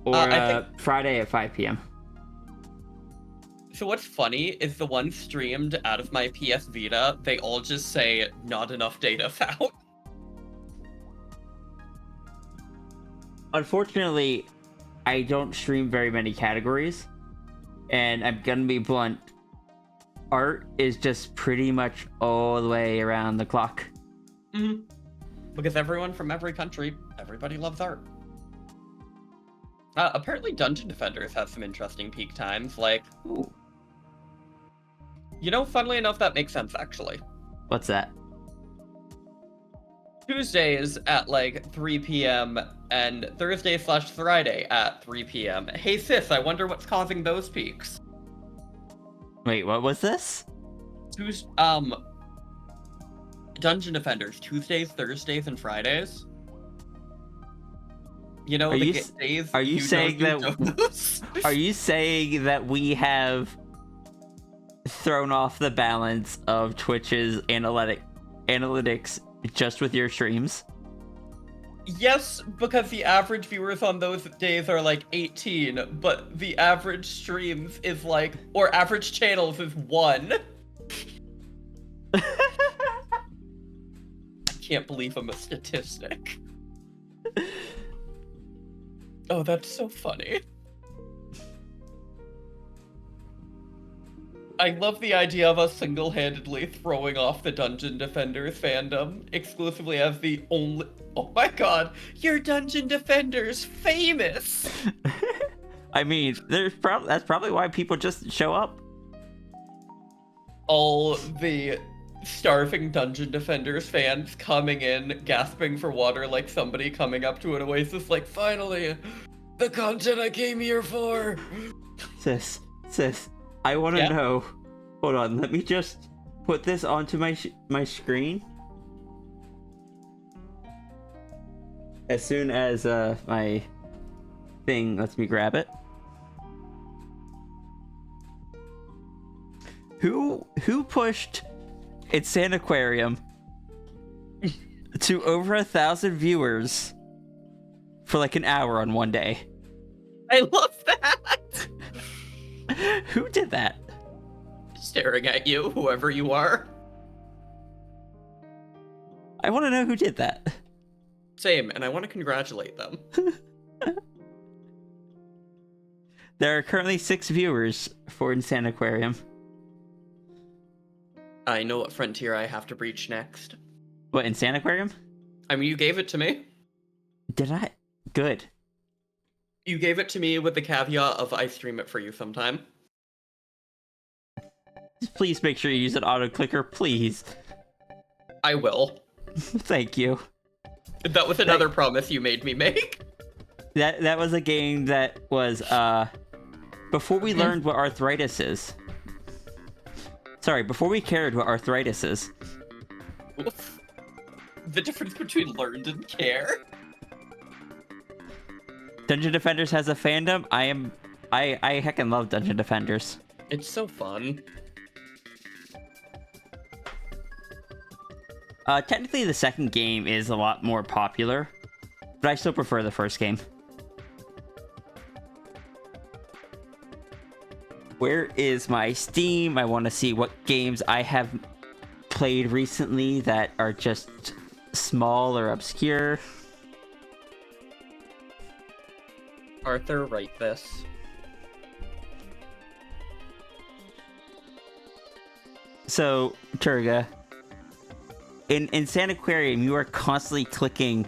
or I think Friday at 5 p.m. So what's funny is the one streamed out of my PS Vita, they all just say not enough data found. Unfortunately, I don't stream very many categories, and I'm gonna be blunt. Art is just pretty much all the way around the clock. Mm-hmm. Because everyone from every country, everybody loves art. Apparently Dungeon Defenders has some interesting peak times, like... Ooh. You know, funnily enough, that makes sense, actually. What's that? Tuesdays at, like, 3 p.m., and Thursday/Friday at 3 p.m. Hey sis, I wonder what's causing those peaks. Wait, what was this? Dungeon Defenders, Tuesdays, Thursdays, and Fridays. You know, Are the you days are you saying don't that- do those? Are you saying that we have thrown off the balance of Twitch's analytics just with your streams? Yes, because the average viewers on those days are like 18, but the average streams is like, or average channels is 1. I can't believe I'm a statistic. Oh, that's so funny. I love the idea of us single-handedly throwing off the Dungeon Defenders fandom, exclusively as the only... Oh my god, your Dungeon Defenders famous! I mean, that's probably why people just show up. All the starving Dungeon Defenders fans coming in, gasping for water like somebody coming up to an oasis like, finally, the content I came here for! Sis, I want to Yeah? know. Hold on, let me just put this onto my screen. As soon as my thing lets me grab it. Who pushed Insane Aquarium to over 1,000 viewers for like an hour on one day? I love that! Who did that? Staring at you, whoever you are. I want to know who did that. Same, and I want to congratulate them. There are currently 6 viewers for Insane Aquarium. I know what frontier I have to breach next. What, Insane Aquarium? I mean, you gave it to me. Did I? Good. You gave it to me with the caveat of I stream it for you sometime. Please make sure you use an auto clicker, please. I will. Thank you. That was another promise you made me make. That was a game that was before we learned what arthritis is. Sorry, before we cared what arthritis is. Oof. The difference between learned and care. Dungeon Defenders has a fandom. I heckin' love Dungeon Defenders. It's so fun. Technically the second game is a lot more popular, but I still prefer the first game. Where is my Steam? I want to see what games I have played recently that are just small or obscure. Arthur, write this. So, Turga, in Insane Aquarium, you are constantly clicking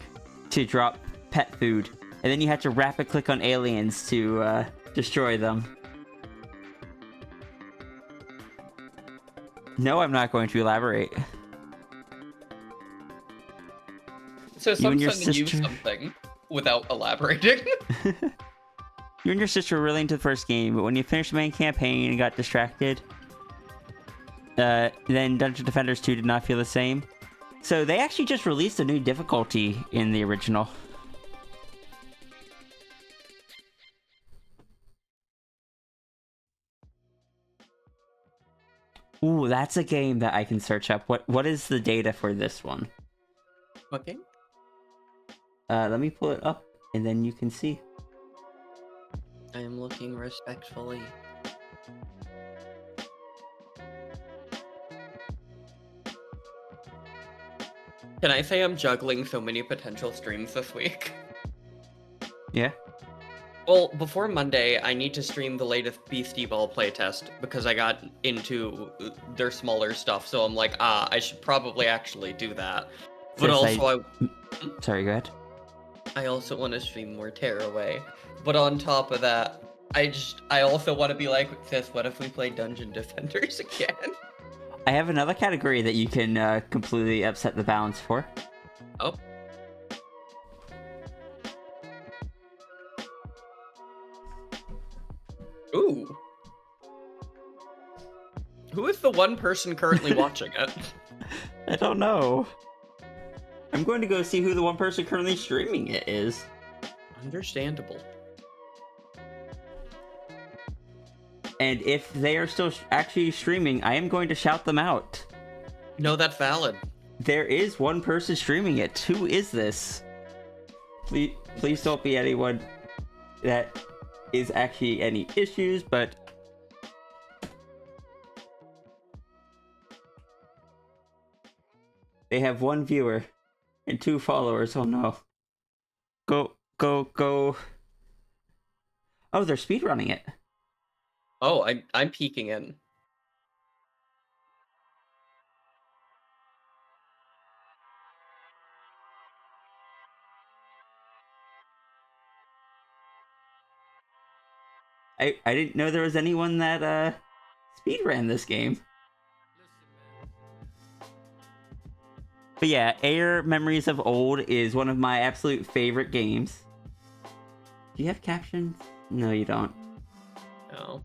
to drop pet food, and then you have to rapid click on aliens to destroy them. No, I'm not going to elaborate. So You and your sending you sister- something without elaborating. You and your sister were really into the first game, but when you finished the main campaign and got distracted, then Dungeon Defenders 2 did not feel the same. So they actually just released a new difficulty in the original. Ooh, that's a game that I can search up. What is the data for this one? Okay. Let me pull it up, and then you can see. I am looking respectfully. Can I say I'm juggling so many potential streams this week? Yeah. Well, before Monday, I need to stream the latest Beastie Ball playtest because I got into their smaller stuff, so I'm like, I should probably actually do that. But Sis, also, Sorry, go ahead. I also want to stream more Tearaway. But on top of that, I also want to be like, sis, what if we play Dungeon Defenders again? I have another category that you can completely upset the balance for. Oh. Ooh. Who is the one person currently watching it? I don't know. I'm going to go see who the one person currently streaming it is. Understandable. And if they are still actually streaming, I am going to shout them out. No, that's valid. There is one person streaming it. Who is this? Please don't be anyone that is actually any issues, but... They have 1 viewer and 2 followers. Oh no. Go. Oh, they're speedrunning it. Oh, I'm peeking in. I didn't know there was anyone that speedran this game. But yeah, Air Memories of Old is one of my absolute favorite games. Do you have captions? No, you don't. No.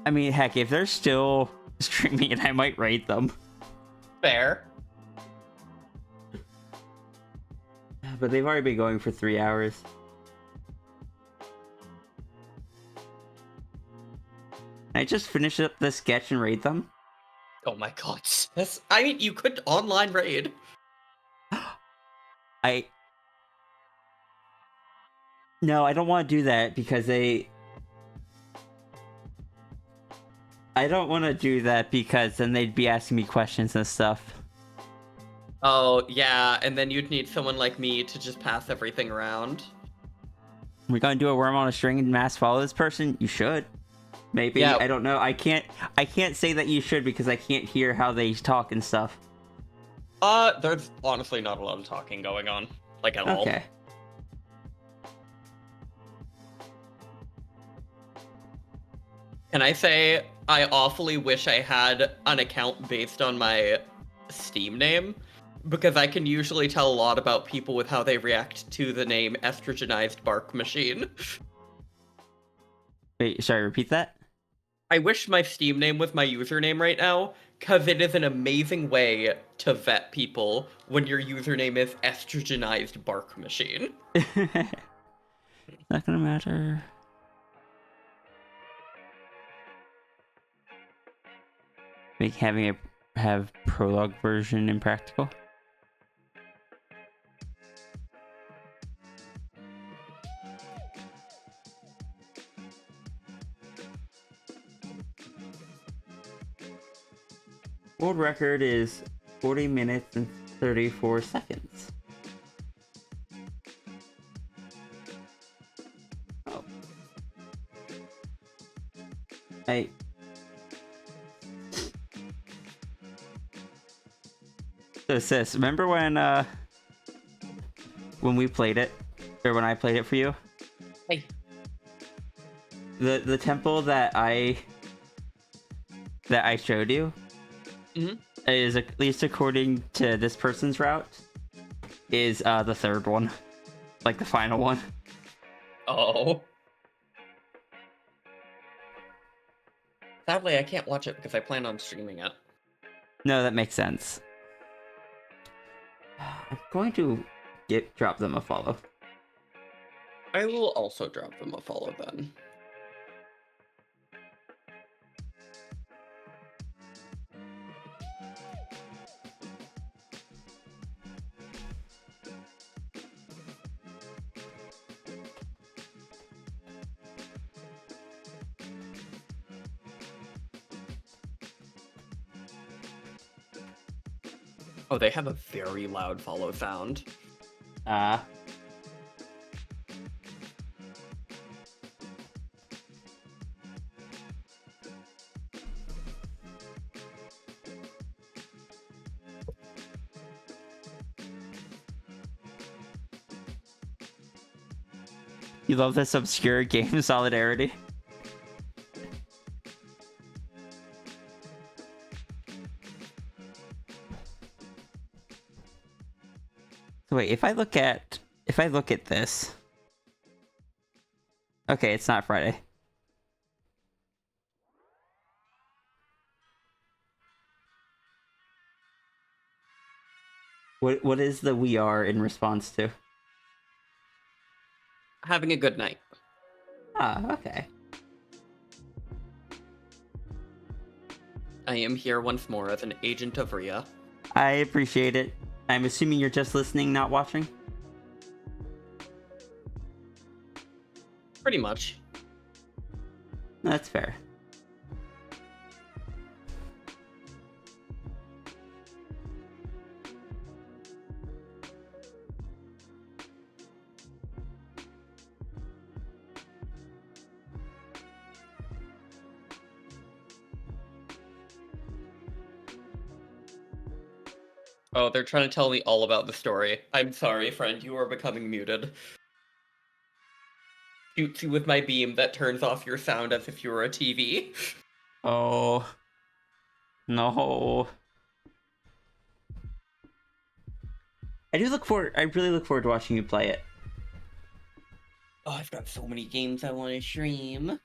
I mean, heck, if they're still streaming it, I might rate them. Fair. But they've already been going for 3 hours. I just finish up the sketch and rate them. Oh my god. I mean, you could online raid. No, I don't want to do that because I don't want to do that because then they'd be asking me questions and stuff. Oh, yeah, and then you'd need someone like me to just pass everything around. We're gonna do a worm on a string and mass follow this person? You should. Maybe. Yeah. I don't know. I can't say that you should because I can't hear how they talk and stuff. There's honestly not a lot of talking going on. Like, at all. Okay. Can I say, I awfully wish I had an account based on my Steam name? Because I can usually tell a lot about people with how they react to the name Estrogenized Bark Machine. Wait, sorry, repeat that? I wish my Steam name was my username right now, because it is an amazing way to vet people when your username is Estrogenized Bark Machine. Not gonna matter. Like have prologue version impractical. World record is 40 minutes and 34 seconds. Oh. So sis, remember when we played it? Or when I played it for you? Hey. The temple that I showed you is, at least according to this person's route, is the third one. Like the final one. Oh. Sadly, I can't watch it because I plan on streaming it. No, that makes sense. I'm going to drop them a follow. I will also drop them a follow then. Oh, they have a very loud follow sound. You love this obscure game solidarity? So wait, if I look at this. Okay, it's not Friday. What is the "we are" in response to? Having a good night. Ah, okay. I am here once more as an agent of Rhea. I appreciate it. I'm assuming you're just listening, not watching? Pretty much. That's fair. Oh, they're trying to tell me all about the story. I'm sorry, friend, you are becoming muted. Shoots you with my beam that turns off your sound as if you were a TV. Oh. No. I really look forward to watching you play it. Oh, I've got so many games I want to stream.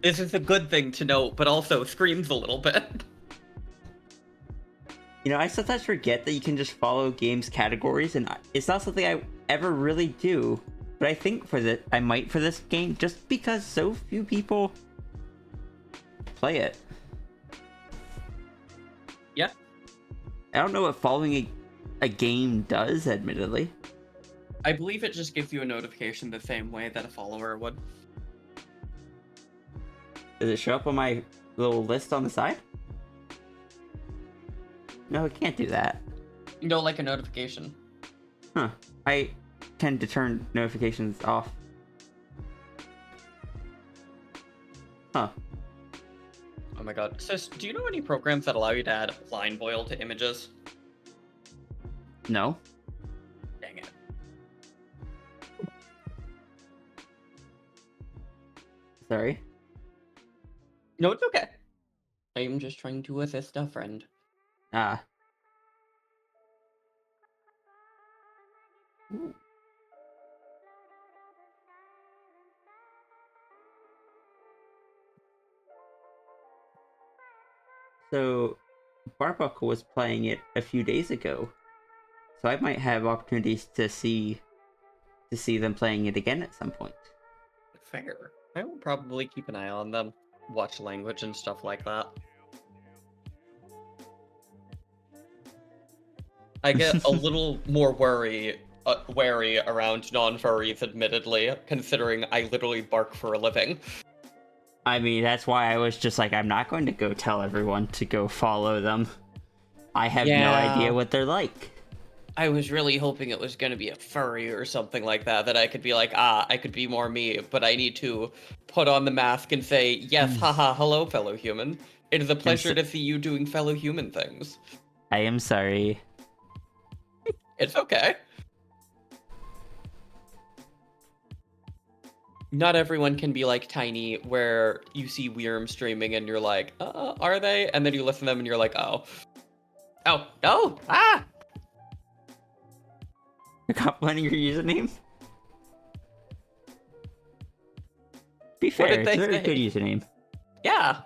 This is a good thing to note, but also screams a little bit. You know, I sometimes forget that you can just follow games categories, and it's not something I ever really do. But I think I might for this game, just because so few people play it. Yeah. I don't know what following a game does, admittedly. I believe it just gives you a notification the same way that a follower would. Does it show up on my little list on the side? No, it can't do that. No, like a notification. Huh. I tend to turn notifications off. Huh. Oh my god. Sis, do you know any programs that allow you to add line boil to images? No. Dang it. Sorry. No, it's okay. I'm just trying to assist a friend. Ah. So, Barbuckle was playing it a few days ago, so I might have opportunities to see them playing it again at some point. Fair. I will probably keep an eye on them, watch language and stuff like that. I get a little more wary around non-furries, admittedly, considering I literally bark for a living. I mean, that's why I was just like, I'm not going to go tell everyone to go follow them. I have no Yeah. idea what they're like. I was really hoping it was going to be a furry or something like that I could be like, I could be more me, but I need to put on the mask and say, yes, haha, hello, fellow human. It is a pleasure to see you doing fellow human things. I am sorry. It's okay. Not everyone can be like Tiny, where you see Wyrm streaming and you're like, are they? And then you listen to them and you're like, oh. Oh, no! Ah! You're complimenting your username? Be fair, did it's a they very say? good username. Yeah.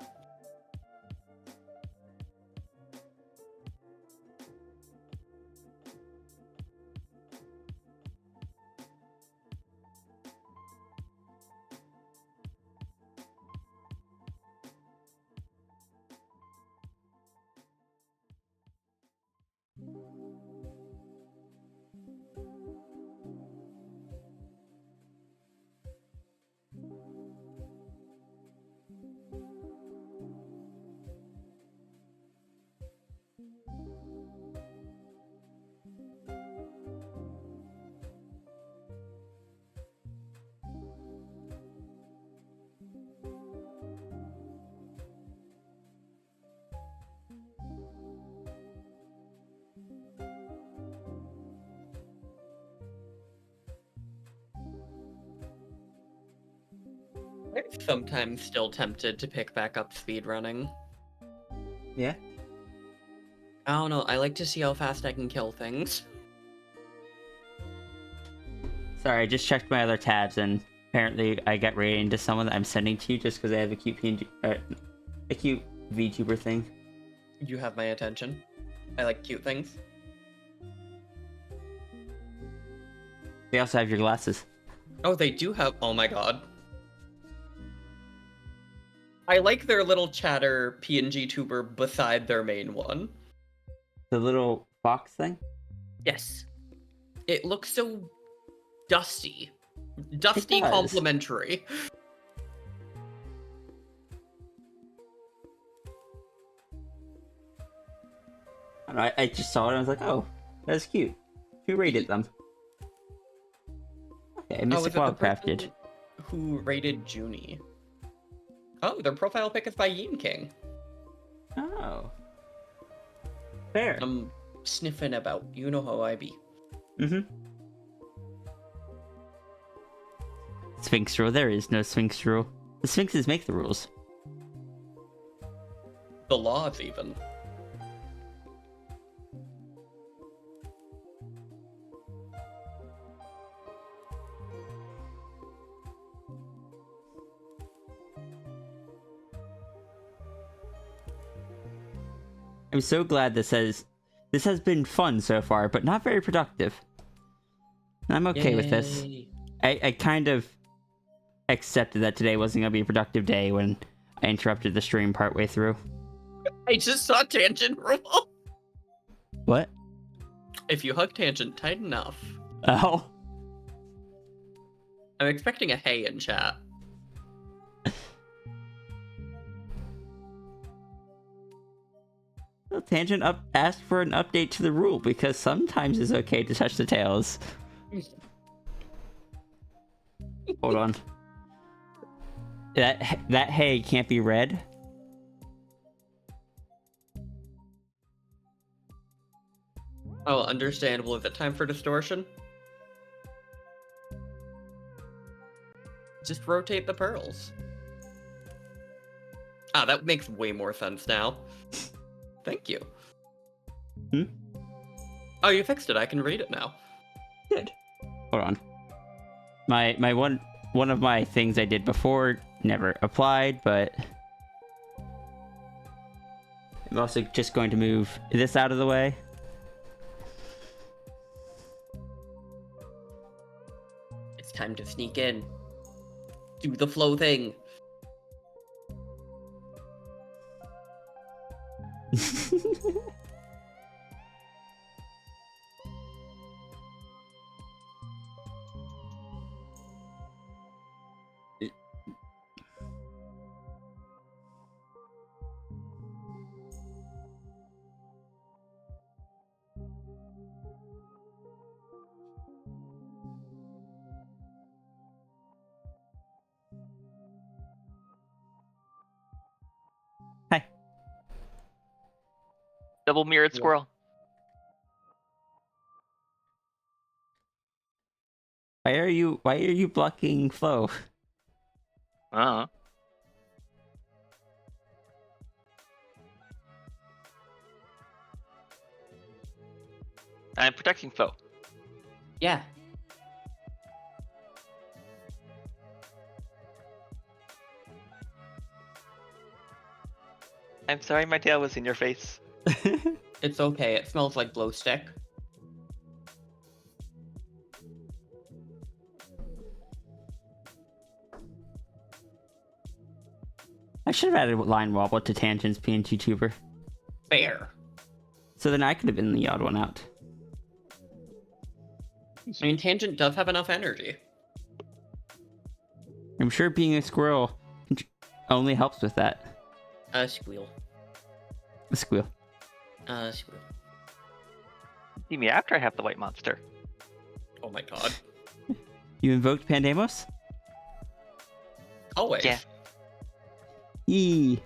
I'm sometimes still tempted to pick back up speedrunning. Yeah? I don't know, I like to see how fast I can kill things. Sorry, I just checked my other tabs and apparently I got rated into someone that I'm sending to you just because I have a cute a cute VTuber thing. You have my attention. I like cute things. They also have your glasses. Oh, they do have. Oh my god. I like their little chatter PNG tuber beside their main one. The little fox thing? Yes. It looks so dusty. Dusty does. complimentary. I don't know, I just saw it and I was like, oh, that's cute. Who rated them? Okay, Was Mystic it the Wildcrafted. person who rated Junie? Oh, their profile pic is by Yin King. Oh. Fair. I'm sniffing about. You know how I be. Mm-hmm. Sphinx rule. There is no Sphinx rule. The Sphinxes make the rules. The laws, even. I'm so glad this has been fun so far, but not very productive. I'm okay with this. Yay. I kind of accepted that today wasn't going to be a productive day when I interrupted the stream partway through. I just saw tangent roll. What? If you hug tangent tight enough. Oh. I'm expecting a hey in chat. Well, Tangent asked for an update to the rule because sometimes it's okay to touch the tails. Hold on. That hey can't be read. Oh, understandable. Is it time for distortion? Just rotate the pearls. Ah, that makes way more sense now. Thank you. Hmm? Oh, you fixed it. I can read it now. Good. Hold on. My one of my things I did before never applied, but I'm also just going to move this out of the way. It's time to sneak in. Do the flow thing. Hi. Double mirrored squirrel. Why are you blocking flow? Uh-huh. I'm protecting foe. Yeah. I'm sorry my tail was in your face. It's okay. It smells like glow stick. I should have added line wobble to Tangent's PNG tuber. Fair. So then I could have been the odd one out. I mean, Tangent does have enough energy. I'm sure being a squirrel only helps with that. Squeal. A squeal. Squeal. See me after I have the white monster. Oh my god. You invoked Pandemos? Always. Yeah. Yee.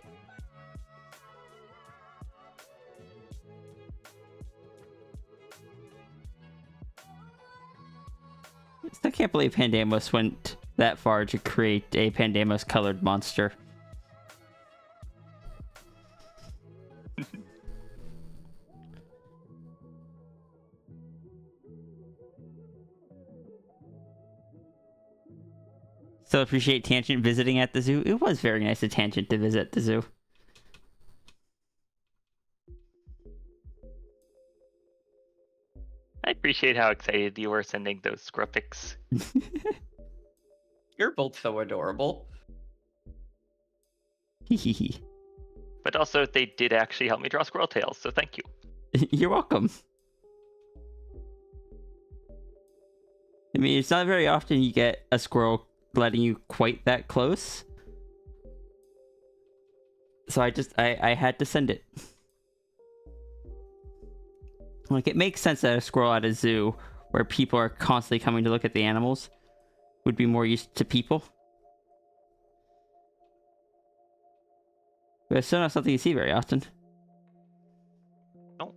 Still can't believe Pandemos went that far to create a Pandemos colored monster. Still appreciate Tangent visiting at the zoo. It was very nice of Tangent to visit the zoo. I appreciate how excited you were sending those scruffics. You're both so adorable. Hehehe. But also, they did actually help me draw squirrel tails, so thank you. You're welcome. I mean, it's not very often you get a squirrel letting you quite that close. So I had to send it. Like, it makes sense that a squirrel at a zoo, where people are constantly coming to look at the animals, would be more used to people. But it's still not something you see very often. No.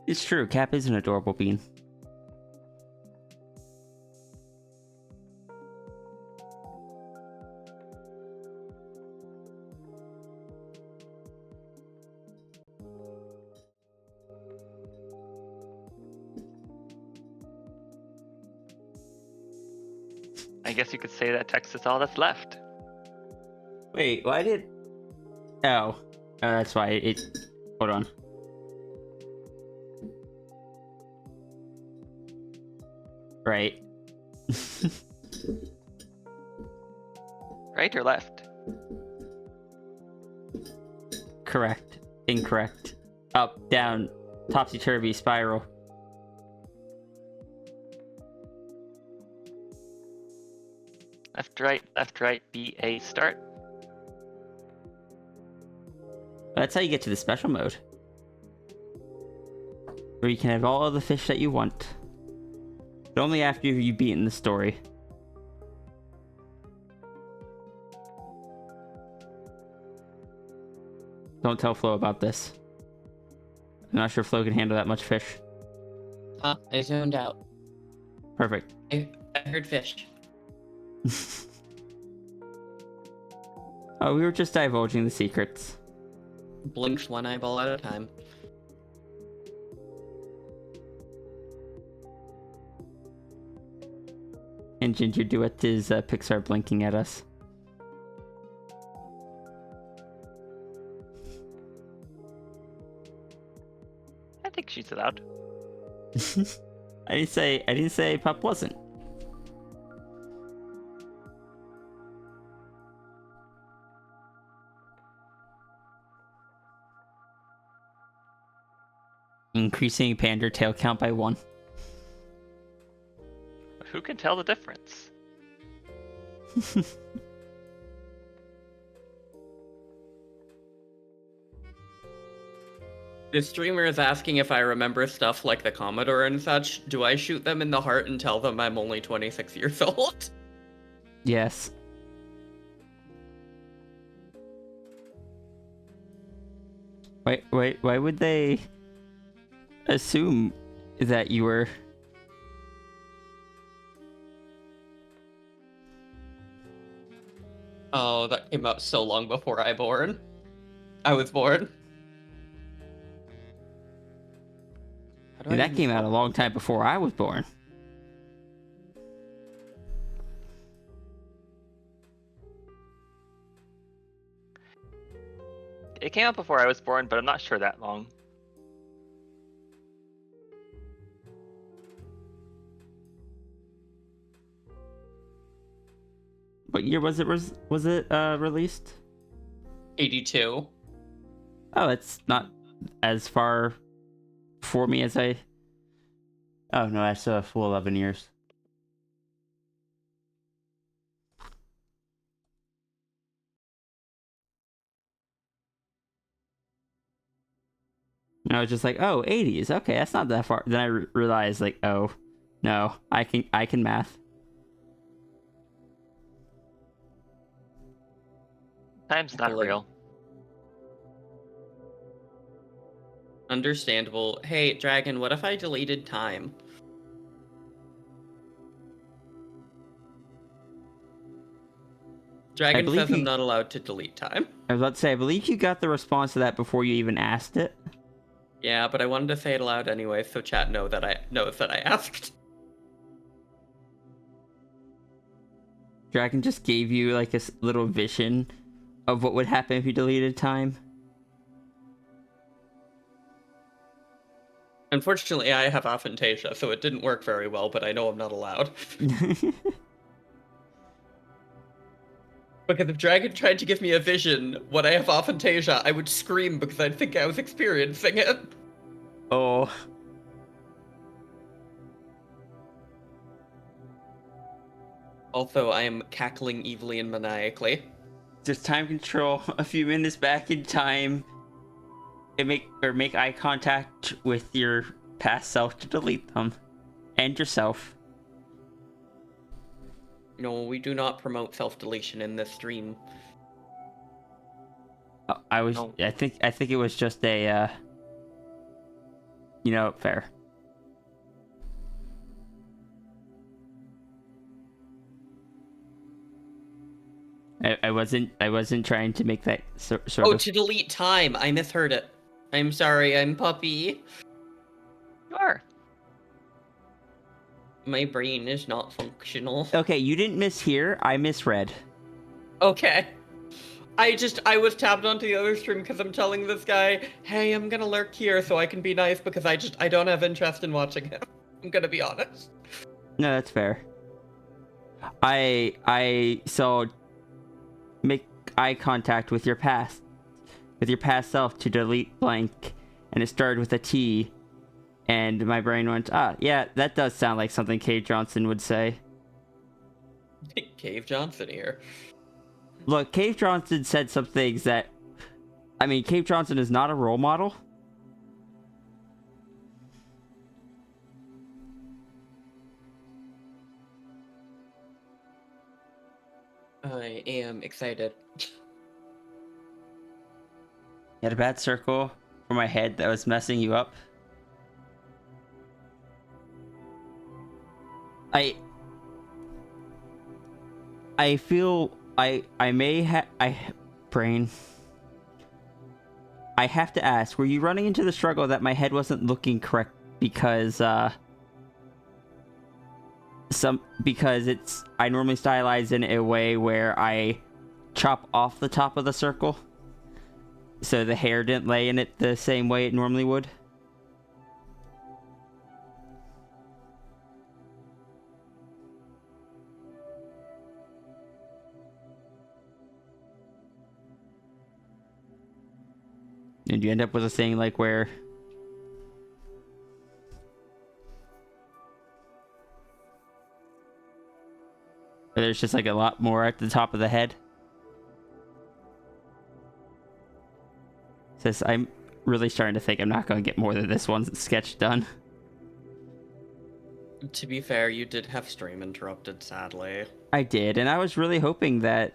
It's true, Cap is an adorable bean. I guess you could say that text is all that's left. Wait, why did... Oh. That's why it... Hold on. Right. Right or left? Correct. Incorrect. Up, down, topsy-turvy, spiral. Left, right, B, A, start. That's how you get to the special mode. Where you can have all of the fish that you want. But only after you've beaten the story. Don't tell Flo about this. I'm not sure Flo can handle that much fish. I zoned out. Perfect. I heard fish. Oh, we were just divulging the secrets. Blinks one eyeball at a time. And Ginger Duet is Pixar blinking at us. I think she's allowed. I didn't say Pup wasn't. Increasing pander tail count by 1. Who can tell the difference? The streamer is asking if I remember stuff like the Commodore and such. Do I shoot them in the heart and tell them I'm only 26 years old? Yes. Why would they assume that you were... Oh, that came out so long before I was born. How do I And that even- came out a long time before I was born. It came out before I was born, but I'm not sure that long. What year was it released? 82. Oh, it's not as far for me as I... Oh, no, that's a full 11 years. And I was just like, oh, 80s. Okay, that's not that far. Then I realized, like, oh, no, I can math. Time's not Like- real. Understandable. Hey, Dragon, what if I deleted time? Dragon believe says I'm he- not allowed to delete time. I was about to say, I believe you got the response to that before you even asked it. Yeah, but I wanted to say it aloud anyway, so chat knows that I asked. Dragon just gave you, like, a little vision of what would happen if you deleted time. Unfortunately, I have aphantasia, so it didn't work very well, but I know I'm not allowed. Because if Dragon tried to give me a vision when I have aphantasia, I would scream because I'd think I was experiencing it. Oh. Also, I am cackling evilly and maniacally. Just time control a few minutes back in time and make eye contact with your past self to delete them. And yourself. No, we do not promote self-deletion in this stream. No. I think it was just a fair. I wasn't trying to make that sort Oh, of... to delete time! I misheard it. I'm sorry, I'm puppy. You are. My brain is not functional. Okay, you didn't mishear. I misread. Okay. I was tabbed onto the other stream because I'm telling this guy, hey, I'm gonna lurk here so I can be nice because I don't have interest in watching him. I'm gonna be honest. No, that's fair. So make eye contact with your past self to delete blank, and it started with a T, and my brain went, yeah, that does sound like something Kate Johnson would say. Cave Johnson here. Look, Cave Johnson said some things that, I mean, Cave Johnson is not a role model. I am excited. You had a bad circle for my head that was messing you up. I feel I may have brain. I have to ask, were you running into the struggle that my head wasn't looking correct because I normally stylize in a way where I chop off the top of the circle so the hair didn't lay in it the same way it normally would? And you end up with a thing like where there's just like a lot more at the top of the head. Says, I'm really starting to think I'm not going to get more than this one sketch done. To be fair, you did have stream interrupted, sadly. I did, and I was really hoping that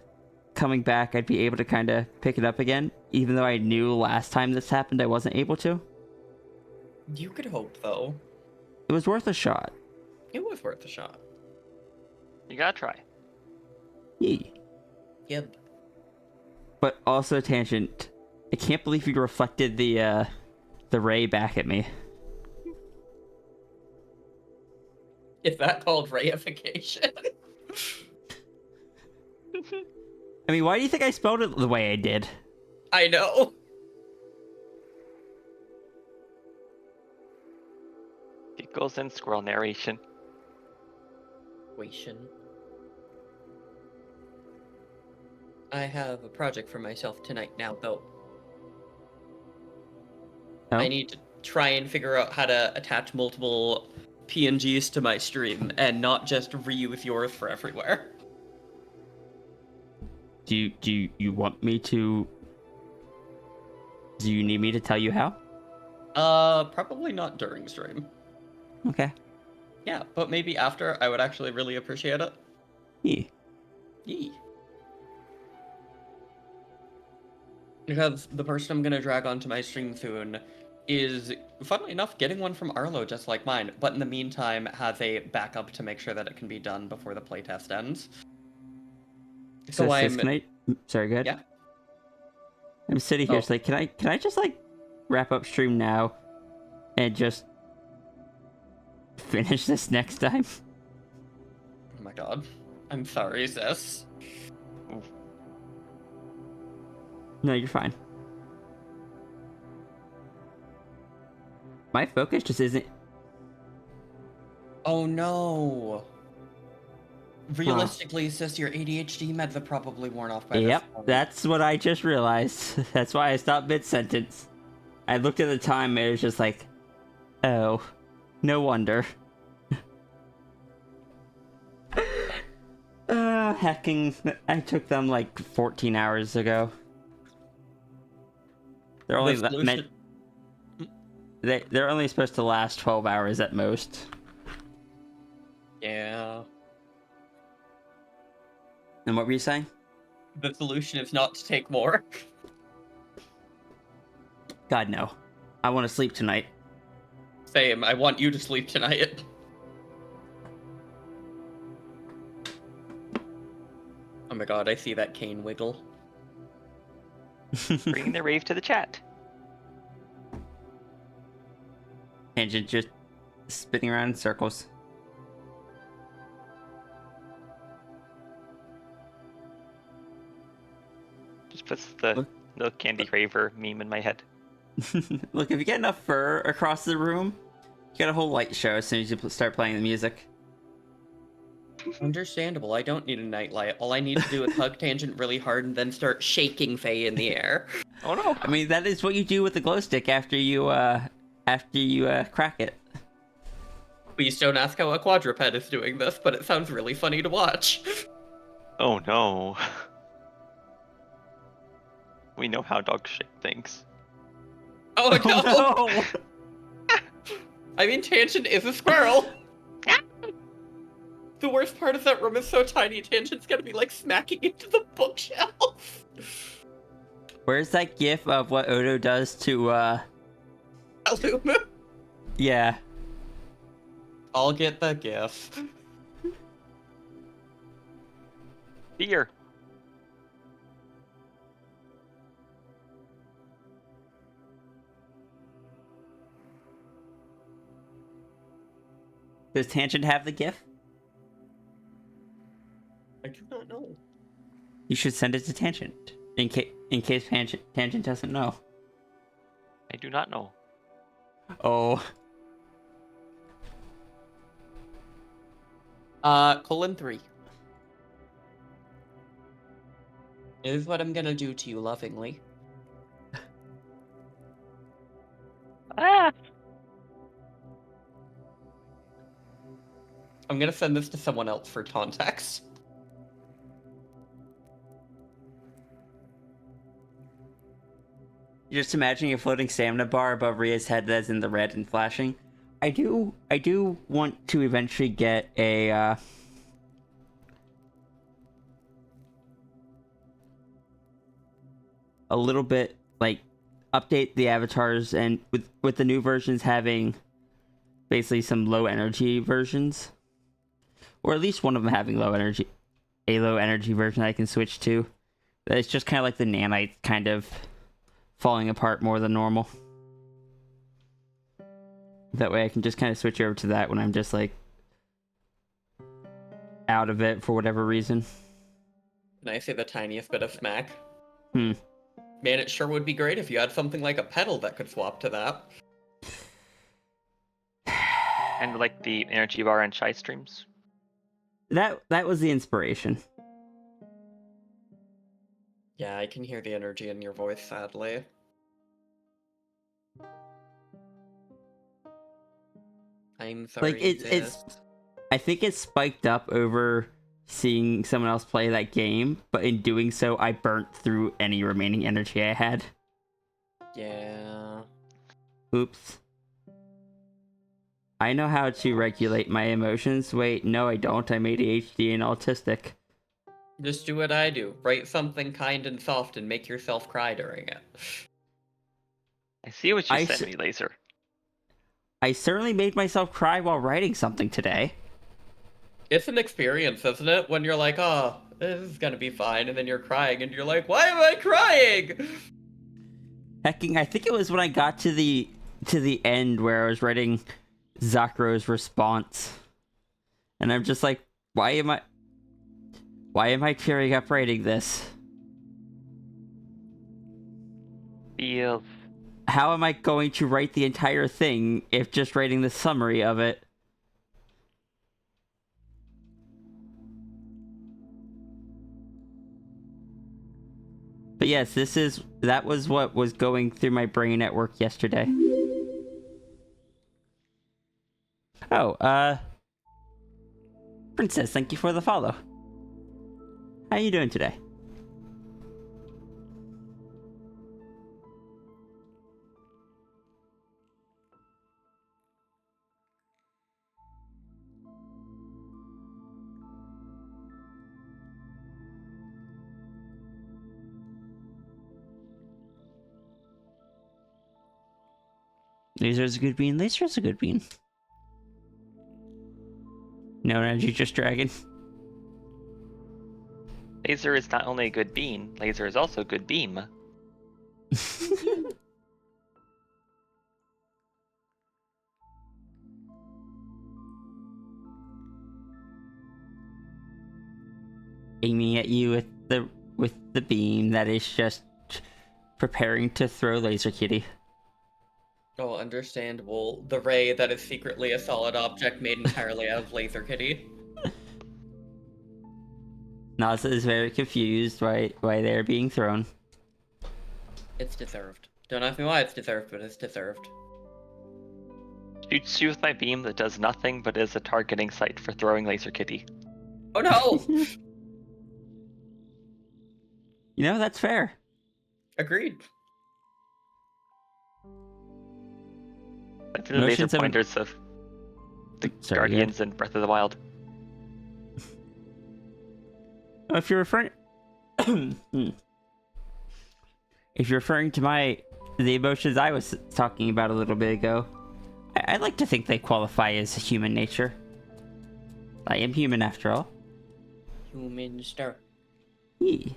coming back I'd be able to kind of pick it up again, even though I knew last time this happened I wasn't able to. You could hope, though. It was worth a shot. It was worth a shot. You gotta try. Yee. Yep. But also, tangent, I can't believe you reflected the ray back at me. Is that called reification? I mean, why do you think I spelled it the way I did? I know. Giggles and squirrel narration. I have a project for myself tonight now, though. Oh? I need to try and figure out how to attach multiple PNGs to my stream and not just reuse yours for everywhere. Do you want me to? Do you need me to tell you how? Probably not during stream. Okay. Yeah, but maybe after. I would actually really appreciate it. Yeah. Yee. Because the person I'm gonna drag onto my stream soon is, funnily enough, getting one from Arlo just like mine, but in the meantime has a backup to make sure that it can be done before the playtest ends. So I'm... Can I... Sorry, go ahead. Yeah. I'm sitting here, so like, can I just like wrap up stream now and just finish this next time? Oh my god. I'm sorry, sis. No, you're fine. My focus just isn't... Oh no. Realistically, sis, your ADHD meds have probably worn off by Yep, this point. that's what I just realized. That's why I stopped mid-sentence. I looked at the time and it was just like, oh, no wonder. Hacking, I took them like 14 hours ago. They're only they're only supposed to last 12 hours at most. Yeah. And what were you saying? The solution is not to take more. God, no. I want to sleep tonight. Same, I want you to sleep tonight. Oh my god, I see that cane wiggle. Bringing the rave to the chat. And just spinning around in circles. Just puts the Look. milk candy craver meme in my head. Look, if you get enough fur across the room, you get a whole light show as soon as you start playing the music. Understandable. I don't need a nightlight. All I need to do is hug Tangent really hard and then start shaking Faye in the air. Oh no! I mean, that is what you do with the glow stick after you crack it. Please don't ask how a quadruped is doing this, but it sounds really funny to watch. Oh no! We know how dogs shape things. Oh no! Oh, no! I mean, Tangent is a squirrel! The worst part is that room is so tiny, Tangent's gonna be like smacking into the bookshelf. Where's that gif of what Odo does to, Illuma. yeah. I'll get the gif. Here. Does Tangent have the gif? I do not know. You should send it to Tangent, in case Tangent doesn't know. I do not know. Oh. :3. Is what I'm gonna do to you lovingly. Ah! I'm gonna send this to someone else for context. You're just imagining a floating stamina bar above Ria's head that's in the red and flashing. I do want to eventually get a little bit, like, update the avatars, and with the new versions having basically some low energy versions, or at least one of them having low energy version I can switch to. It's just kind of like the nanites kind of falling apart more than normal. That way I can just kind of switch over to that when I'm just like out of it for whatever reason. Can I say the tiniest bit of smack? Hmm. Man, it sure would be great if you had something like a pedal that could swap to that. And like the energy bar and shy streams. That was the inspiration. Yeah, I can hear the energy in your voice, sadly. I'm sorry. Like it's I think it's spiked up over seeing someone else play that game, but in doing so I burnt through any remaining energy I had. Yeah. Oops. I know how to regulate my emotions. Wait, no I don't. I'm ADHD and autistic. Just do what I do. Write something kind and soft and make yourself cry during it. I see what you I sent s- me, Laser. I certainly made myself cry while writing something today. It's an experience, isn't it? When you're like, oh, this is gonna be fine, and then you're crying, and you're like, why am I crying? Hecking, I think it was when I got to the end where I was writing Zakuro's response. And I'm just like, why am I tearing up writing this? Feels. How am I going to write the entire thing if just writing the summary of it? But yes, that was what was going through my brain at work yesterday. Oh, Princess, thank you for the follow. How you doing today? Laser's a good bean. Laser's a good bean. No energy, just dragon. Laser is not only a good bean, Laser is also a good beam. Aiming at you with the with the beam that is just preparing to throw Laser Kitty. Oh, understandable. The ray that is secretly a solid object made entirely out of Laser Kitty. Naza is very confused why they're being thrown. It's deserved. Don't ask me why it's deserved, but it's deserved. Shoots you with my beam that does nothing but is a targeting site for throwing Laser Kitty. Oh no! You know, that's fair. Agreed. I've been laser Motions of- pointers of the Sorry, Guardians and Breath of the Wild. If you're referring, if you're referring to the emotions I was talking about a little bit ago, I like to think they qualify as human nature. I am human after all. Human star. Yeah.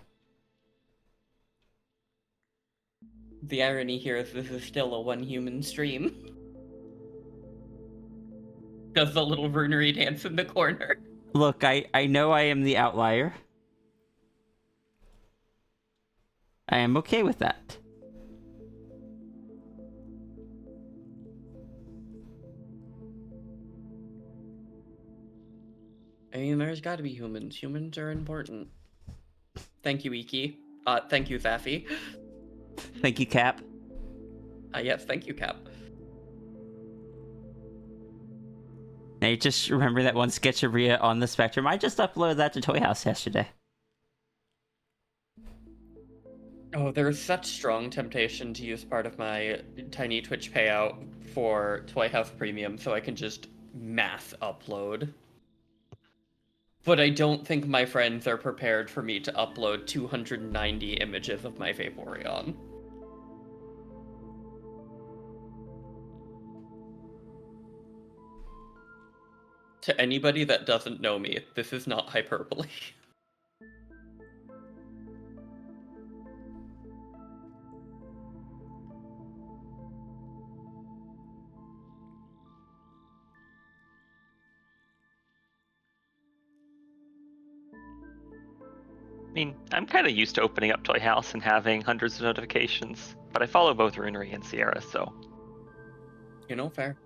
The irony here is this is still a one human stream. Does the little runery dance in the corner? Look, I know I am the outlier. I am okay with that. I mean, there's gotta be humans. Humans are important. Thank you, Iki. Thank you, Zaffy. Thank you, Cap. Yes, thank you, Cap. I just remember that one Sketcheria on the Spectrum. I just uploaded that to Toy House yesterday. Oh, there's such strong temptation to use part of my tiny Twitch payout for Toy House Premium so I can just mass upload. But I don't think my friends are prepared for me to upload 290 images of my Vaporeon. To anybody that doesn't know me, this is not hyperbole. I mean, I'm kind of used to opening up Toy House and having hundreds of notifications, but I follow both Runery and Sierra, so... You know, fair.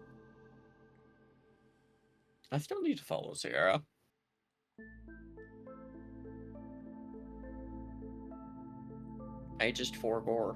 I still need to follow Sierra. I just forgore.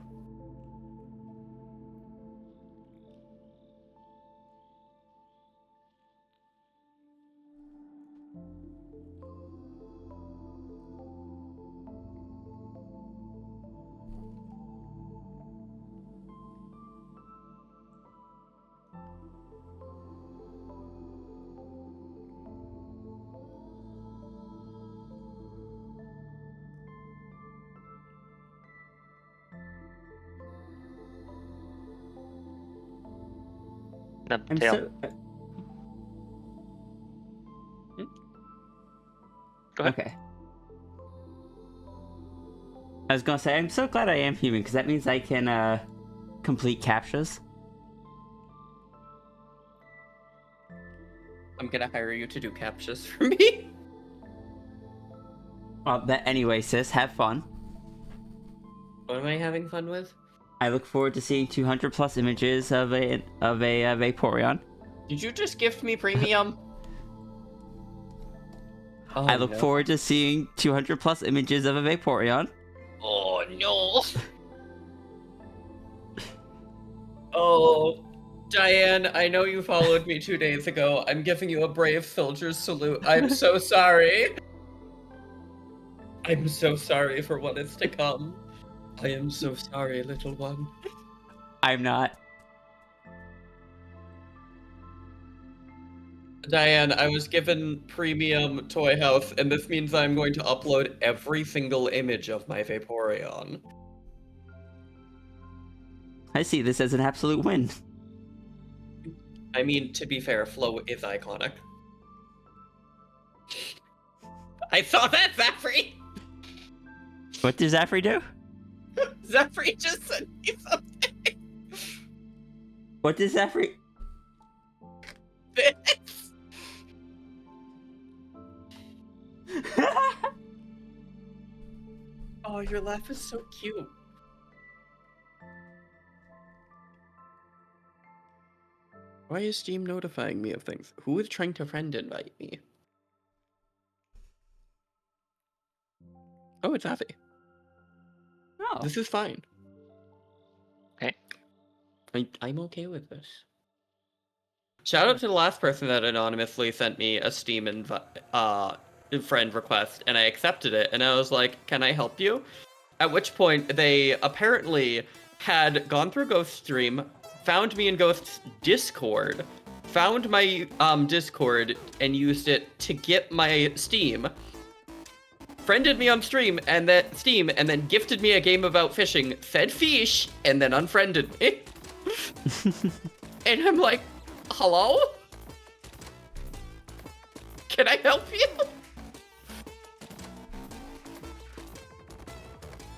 No, I'm tail. so... Go ahead. Okay. I was gonna say, I'm so glad I am human, because that means I can, complete captchas. I'm gonna hire you to do captchas for me. Well, anyway, sis, have fun. What am I having fun with? I look forward to seeing 200 plus images of a Vaporeon. Did you just gift me premium? Oh, I look no. forward to seeing 200 plus images of a Vaporeon. Oh no. Oh, Diane, I know you followed me 2 days ago. I'm giving you a brave soldier's salute. I'm so sorry. I'm so sorry for what is to come. I am so sorry, little one. I'm not. Diane, I was given premium Toy House, and this means I'm going to upload every single image of my Vaporeon. I see this as an absolute win. I mean, to be fair, Flo is iconic. I saw that, Zafri! What does Zafri do? Zafri just sent me something. What does Zafri... This. Oh, your laugh is so cute. Why is Steam notifying me of things? Who is trying to friend invite me? Oh, it's Avi. Oh, This is fine. Okay. I'm okay with this. Shout out to the last person that anonymously sent me a Steam friend request, and I accepted it, and I was like, can I help you? At which point, they apparently had gone through Ghost Stream, found me in Ghost's Discord, found my Discord, and used it to get my Steam, friended me on stream and then gifted me a game about fishing, said fish, and then unfriended me. And I'm like, hello? Can I help you?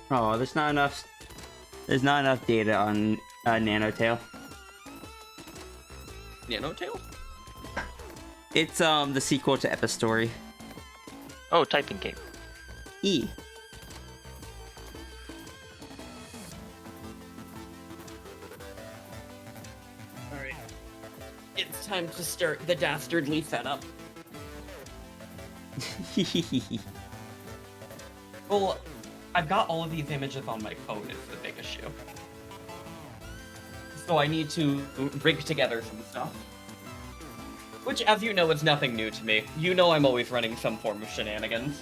oh, there's not enough. There's not enough data on Nanotale. Nanotale? It's the sequel to Epistory. Oh, typing game. E. Alright. It's time to start the dastardly setup. Well, I've got all of these images on my phone is the big issue. So I need to rig together some stuff. Which, as you know, is nothing new to me. You know I'm always running some form of shenanigans.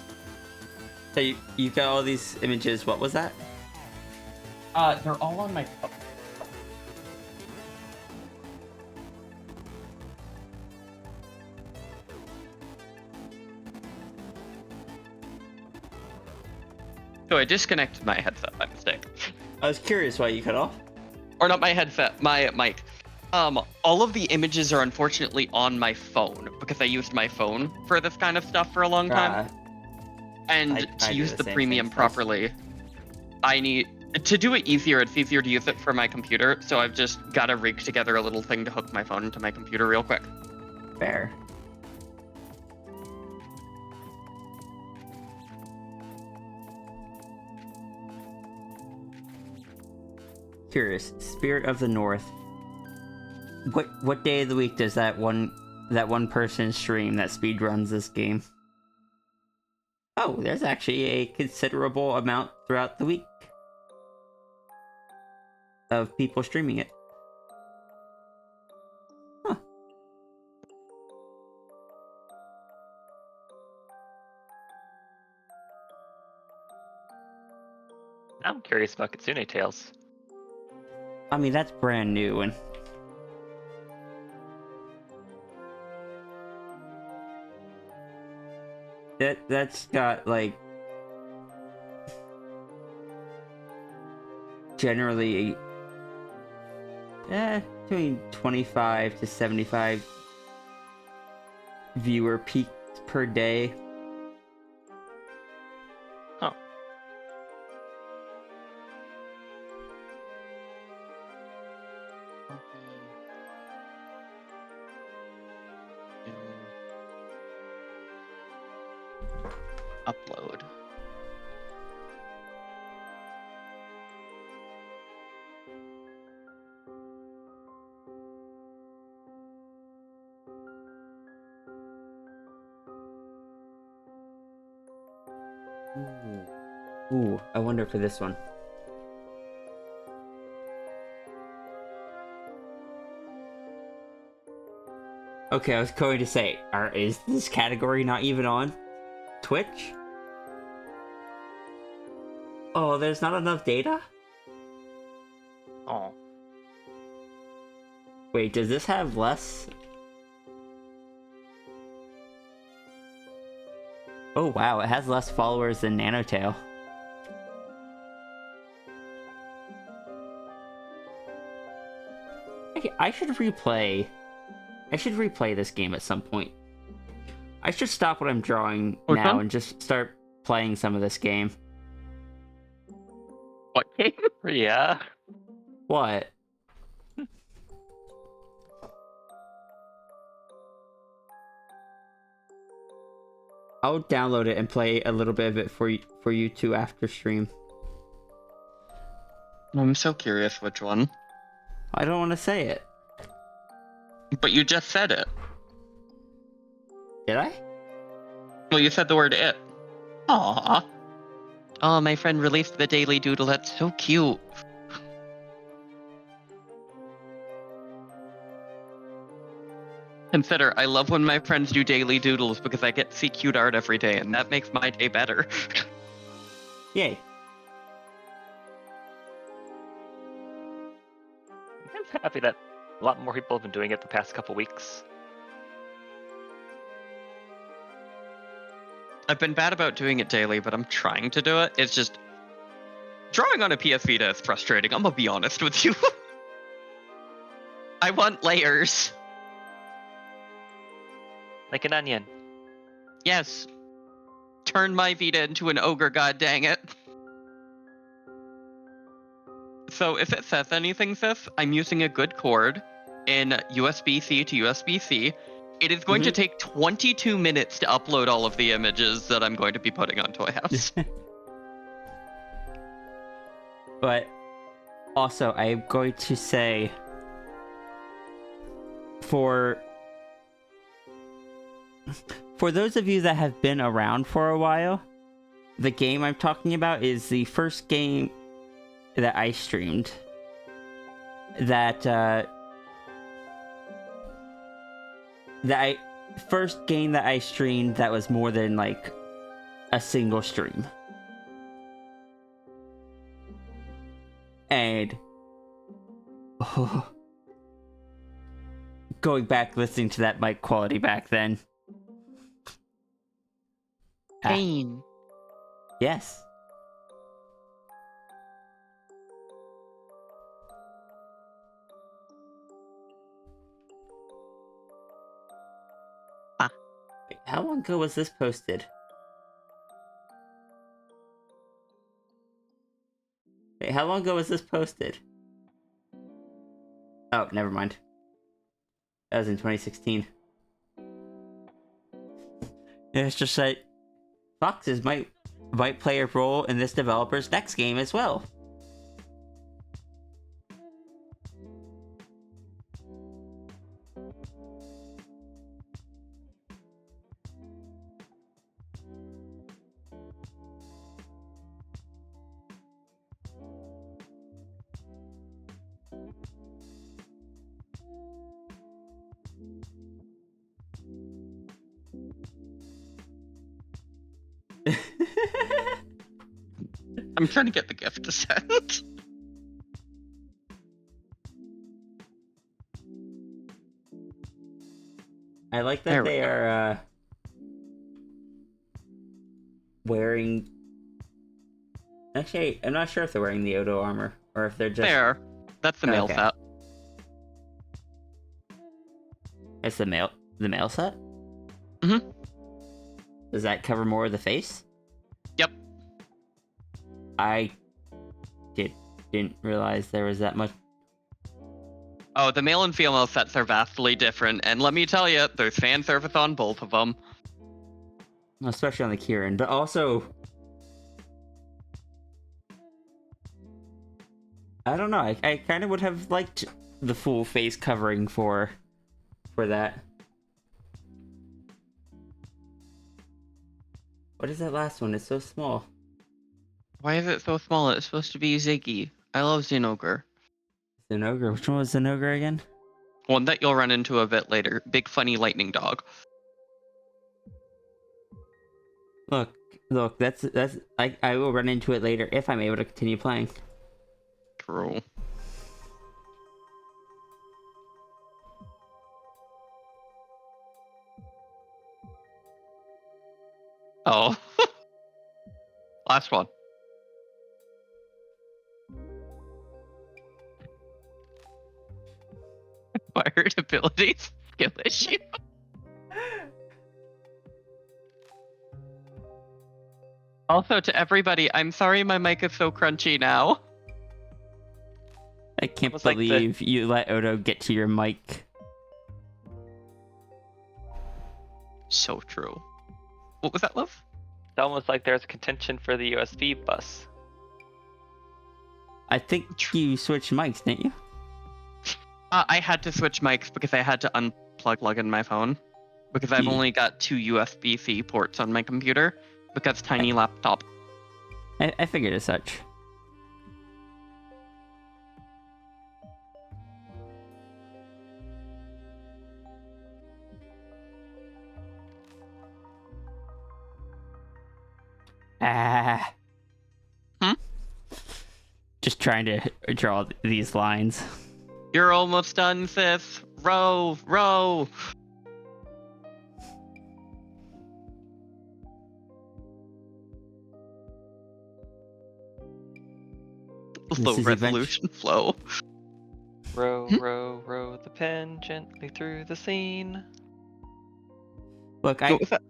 So you got all these images. What was that? They're all on my phone. So I disconnected my headset by mistake. I was curious why you cut off. Or not my headset, my mic. All of the images are unfortunately on my phone because I used my phone for this kind of stuff for a long time. And I to do use the the same premium thing, so- properly, I need to do it easier. It's easier to use it for my computer, so I've just got to rig together a little thing to hook my phone into my computer real quick. Fair. Curious. Spirit of the North. What day of the week does that one person stream that speedruns this game? Oh, there's actually a considerable amount throughout the week of people streaming it. Huh. I'm curious about Kitsune Tales. I mean, that's brand new and that's got like generally between 25 to 75 viewer peaks per day. Huh. Upload. Ooh, I wonder for this one. Okay, I was going to say, is this category not even on Twitch? Oh, there's not enough data? Oh. Wait, does this have less? Oh wow, it has less followers than Nanotale. I should replay. I should replay this game at some point. I should stop what I'm drawing Which now one? and just start playing some of this game. What game? Yeah. What? I'll download it and play a little bit of it for you two after stream. I'm so curious which one. I don't want to say it. But you just said it. Did I? Well, you said the word it. Aww. Oh, my friend released the Daily Doodle. That's so cute. Consider, I love when my friends do daily doodles because I get to see cute art every day, and that makes my day better. Yay. I'm happy that a lot more people have been doing it the past couple weeks. I've been bad about doing it daily, but I'm trying to do it. It's just drawing on a PS Vita is frustrating. I'm gonna be honest with you. I want layers. Like an onion. Yes. Turn my Vita into an ogre, god dang it. So if it says anything, sis, I'm using a good cord in USB-C to USB-C. It is going to take 22 minutes to upload all of the images that I'm going to be putting on Toy House. But also, I'm going to say for those of you that have been around for a while, the game I'm talking about is the first game that I streamed. First game that I streamed that was more than like a single stream. And going back listening to that mic quality back then. Pain. Yes. Wait, how long ago was this posted? Wait, how long ago was this posted? Oh, never mind. That was in 2016. It's just like foxes might play a role in this developer's next game as well. I'm trying to get the gift to send. I like that There we they go. are wearing. Actually, I'm not sure if they're wearing the Odo armor or if they're just. There. That's the male Okay. set. It's the male set. Mhm. Does that cover more of the face? Yep. I didn't realize there was that much. Oh, the male and female sets are vastly different, and let me tell you, there's fan service on both of them. Especially on the Kieran, but also I don't know. I kind of would have liked the full face covering for that. What is that last one? It's so small. Why is it so small? It's supposed to be Ziggy. I love Zenogre. Zenogre. Which one was Zenogre again? One that you'll run into a bit later. Big funny lightning dog. Look. That's I will run into it later if I'm able to continue playing. True. Oh. Last one. Acquired abilities. Skill issue. Also, to everybody, I'm sorry my mic is so crunchy now. I can't Almost like the- believe you let Odo get to your mic. So true. What was that, love? It's almost like there's contention for the USB bus. I think you switched mics, didn't you? I had to switch mics because I had to plug in my phone. Because I've Yeah. only got 2 USB-C ports on my computer. Because tiny laptop. I figured as such. Ah. Hmm? Just trying to draw these lines. You're almost done, sis. Row, row. This Low is resolution flow. Row, row, row the pen gently through the scene. Look, What was that?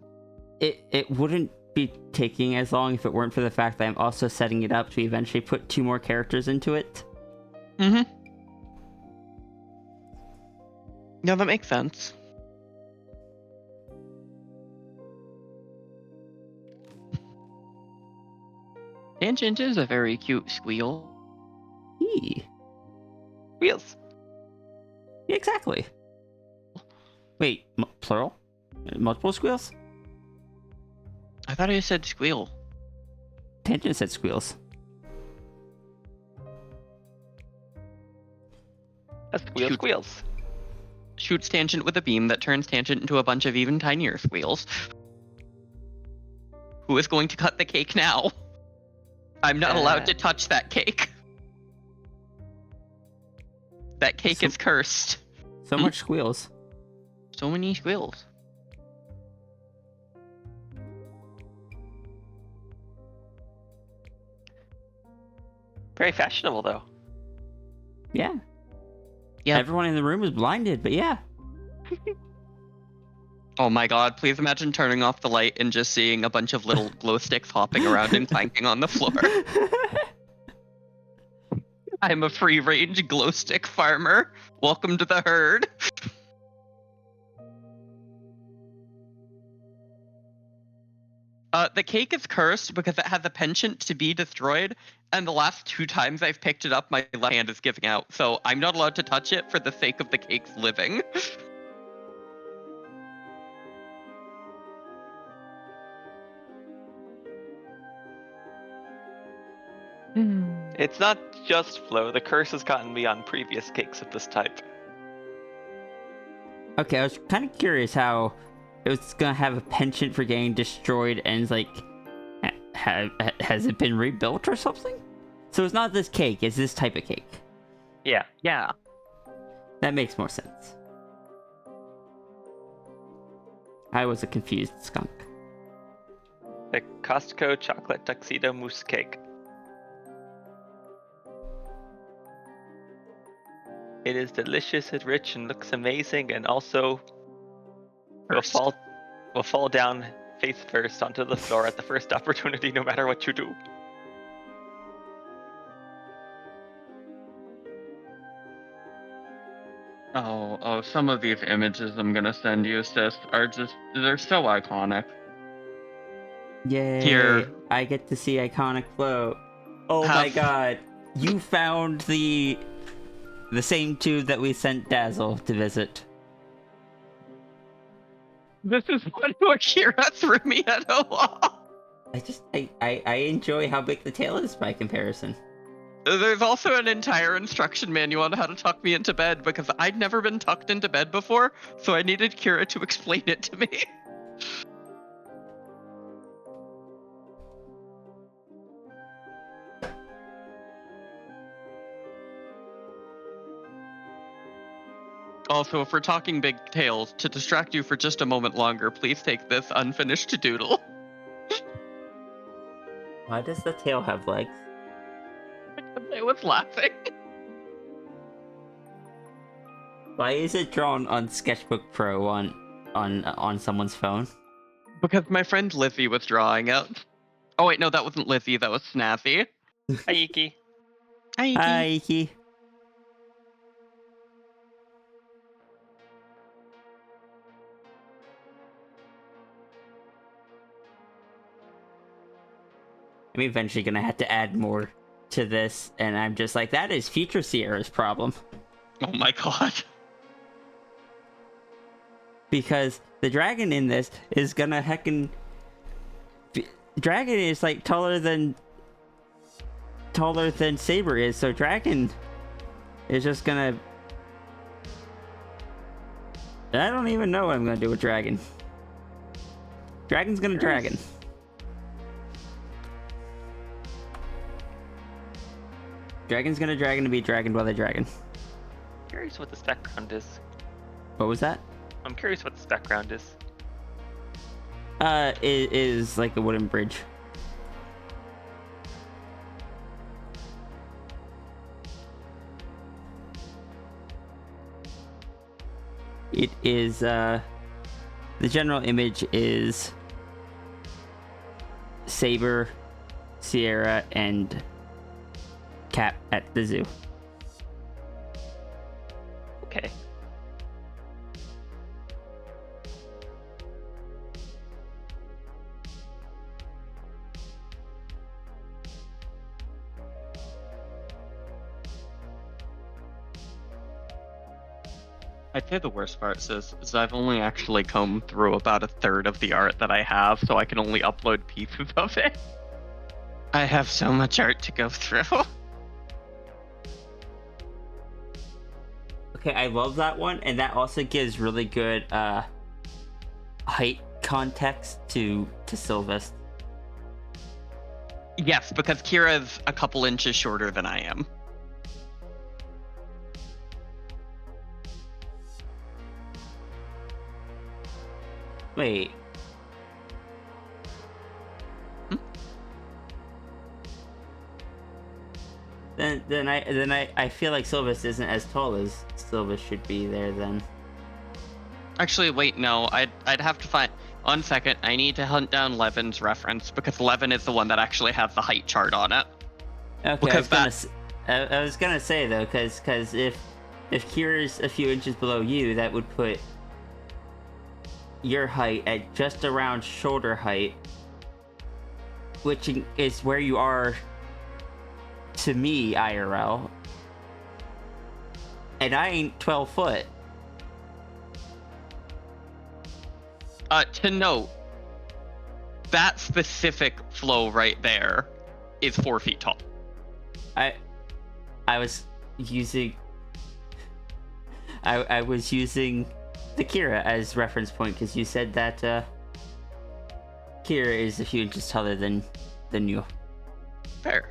it wouldn't be taking as long if it weren't for the fact that I'm also setting it up to eventually put 2 more characters into it. Mm-hmm. Yeah, that makes sense. Tangent is a very cute squeal. Eee. Wheels. Yeah, exactly. Wait, plural? Multiple squeals? I thought I said squeal. Tangent said squeals. That's wheels, Shoot. squeals. Shoots Tangent with a beam that turns Tangent into a bunch of even tinier squeals. Who is going to cut the cake now? I'm not allowed to touch that cake. That cake is cursed. So much squeals. So many squeals. Very fashionable, though. Yeah. Yeah. Everyone in the room is blinded, but yeah. Oh my god, please imagine turning off the light and just seeing a bunch of little glow sticks hopping around and clanking on the floor. I'm a free range glow stick farmer. Welcome to the herd. The cake is cursed because it has a penchant to be destroyed, and the last 2 times I've picked it up, my left hand is giving out, so I'm not allowed to touch it for the sake of the cake's living. It's not just Flo. The curse has gotten me on previous cakes of this type. Okay, I was kind of curious how it was gonna have a penchant for getting destroyed, and it's like, has it been rebuilt or something? So it's not this cake; it's this type of cake. Yeah. Yeah. That makes more sense. I was a confused skunk. The Costco chocolate tuxedo mousse cake. It is delicious and rich and looks amazing, and also will fall down face first onto the floor at the first opportunity, no matter what you do. Oh, some of these images I'm gonna send you, sis, they're so iconic. Yay! Here. I get to see iconic float. Oh my god! You found the same tube that we sent Dazzle to visit. This is what Akira threw me at a wall. I enjoy how big the tail is by comparison. There's also an entire instruction manual on how to tuck me into bed because I'd never been tucked into bed before, so I needed Kira to explain it to me. Also, if we're talking big tails, to distract you for just a moment longer, please take this unfinished doodle. Why does the tail have legs? I was laughing. Why is it drawn on Sketchbook Pro on someone's phone? Because my friend Lizzie was drawing it. Oh wait, no, that wasn't Lizzie, that was Snazzy. Hi, Iki. Hi, Iki. Hi, Iki. I'm eventually gonna have to add more to this, and I'm just like, that is future Sierra's problem. Oh my god. Because the dragon in this is gonna heckin'... Dragon is like taller than Saber is, so Dragon is just gonna... I don't even know what I'm gonna do with Dragon. Dragon's gonna Dragon. Dragon's gonna Dragon to be dragoned by the dragon. Curious what this background is. What was that? I'm curious what this background is. It is like a wooden bridge. It is, the general image is Saber, Sierra, and Cap at the zoo. Okay. I'd say the worst part is I've only actually combed through about a third of the art that I have, so I can only upload pieces of it. I have so much art to go through. Okay, I love that one, and that also gives really good height context to Sylvest. Yes, because Kira's a couple inches shorter than I am. Wait. Then I feel like Sylvest isn't as tall as Sylvest should be there then. Actually, wait, no. I'd have to find... 1 second, I need to hunt down Levin's reference, because Levin is the one that actually has the height chart on it. Okay, Because I was gonna say though, because if Kira's a few inches below you, that would put your height at just around shoulder height, which is where you are to me IRL, and I ain't 12 foot. To note, that specific flow right there is 4 feet tall. I was using I was using the Kira as reference point because you said that Kira is a few inches taller than you. Fair.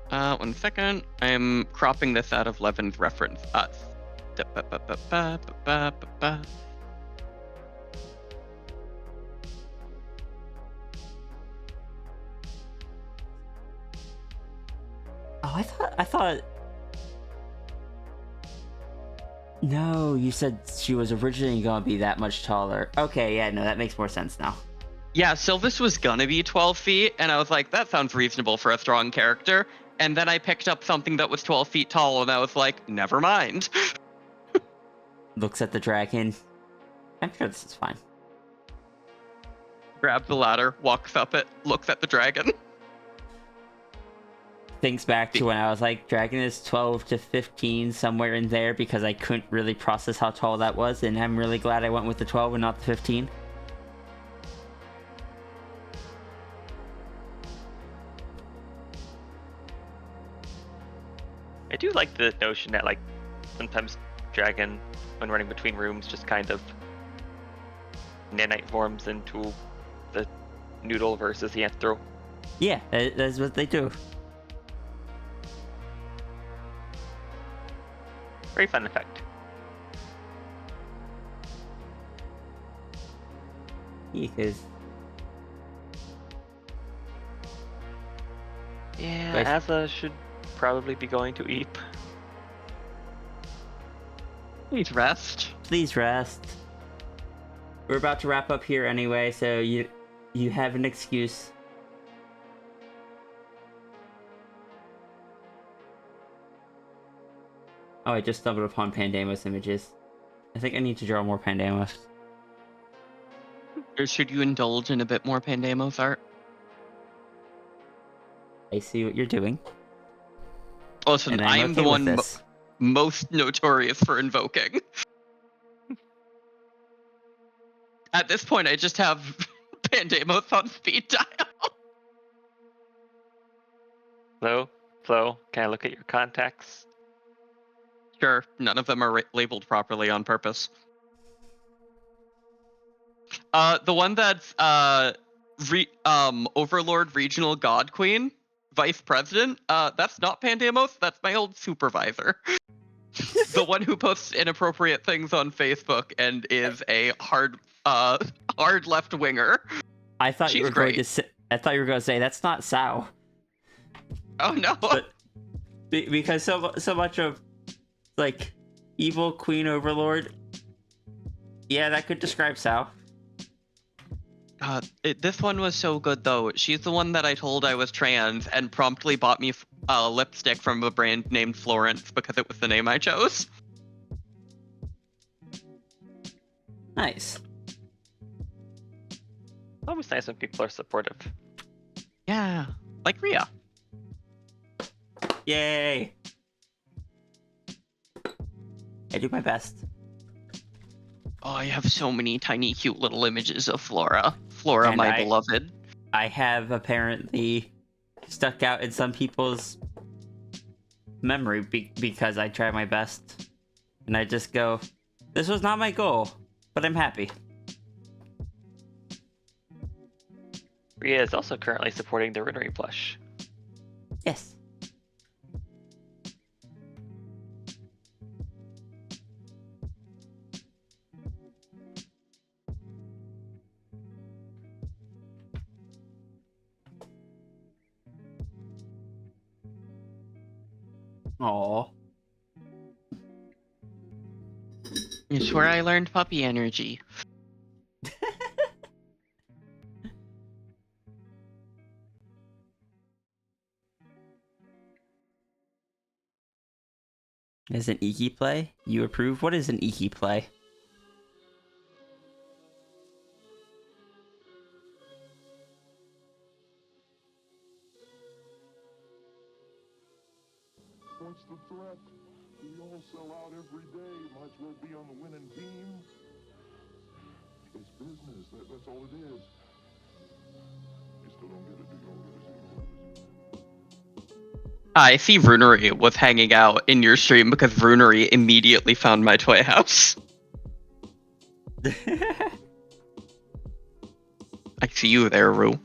1 second. I'm cropping this out of Levin's reference. Oh, I thought. No, you said she was originally gonna be that much taller. Okay, yeah, no, that makes more sense now. Yeah, Sylvis was gonna be 12 feet, and I was like, that sounds reasonable for a strong character. And then I picked up something that was 12 feet tall, and I was like, never mind. Looks at the dragon. I'm sure this is fine. Grabs the ladder, walks up it, looks at the dragon. Thinks back to when I was like, dragon is 12 to 15, somewhere in there, because I couldn't really process how tall that was, and I'm really glad I went with the 12 and not the 15. I do like the notion that, like, sometimes dragon, when running between rooms, just kind of nanite forms into the noodle versus the anthro. Yeah, that's what they do. Very fun effect. Because Yeah, Like- Asa should probably be going to Eep. Please rest. please rest. We're about to wrap up here anyway, so you have an excuse. Oh, I just stumbled upon Pandemos images. I think I need to draw more Pandemos. Or should you indulge in a bit more Pandemos art? I see what you're doing. Listen, and I'm I'm okay the with one this. most notorious for invoking. At this point, I just have Pandemos on speed dial. Flo, can I look at your contacts? Sure, none of them are labeled properly on purpose. The one that's Overlord Regional God Queen, Vice President. That's not Pandemos. That's my old supervisor. The one who posts inappropriate things on Facebook and is a hard left winger. I thought you She's were going great. to say. I thought you were going to say that's not Sao, Oh no. but because so much of like evil Queen Overlord. Yeah, that could describe Sao. This one was so good though. She's the one that I told I was trans and promptly bought me lipstick from a brand named Florence because it was the name I chose. Nice. Always nice when people are supportive. Yeah, like Rhea. Yay! I do my best. Oh, I have so many tiny, cute little images of Flora. Flora, And my beloved. I have apparently stuck out in some people's memory because I try my best. And I just go, this was not my goal, but I'm happy. Rhea is also currently supporting the Runnery plush. Yes. Aww. It's where I learned puppy energy. Is an Iki play? You approve? What is an Iki play? What's the threat? We all sell out every day. Might as well be on the winning team. It's business. That's all it is. You still don't get it, do you? I see Runery was hanging out in your stream because Runery immediately found my toy house. I see you there, Rue.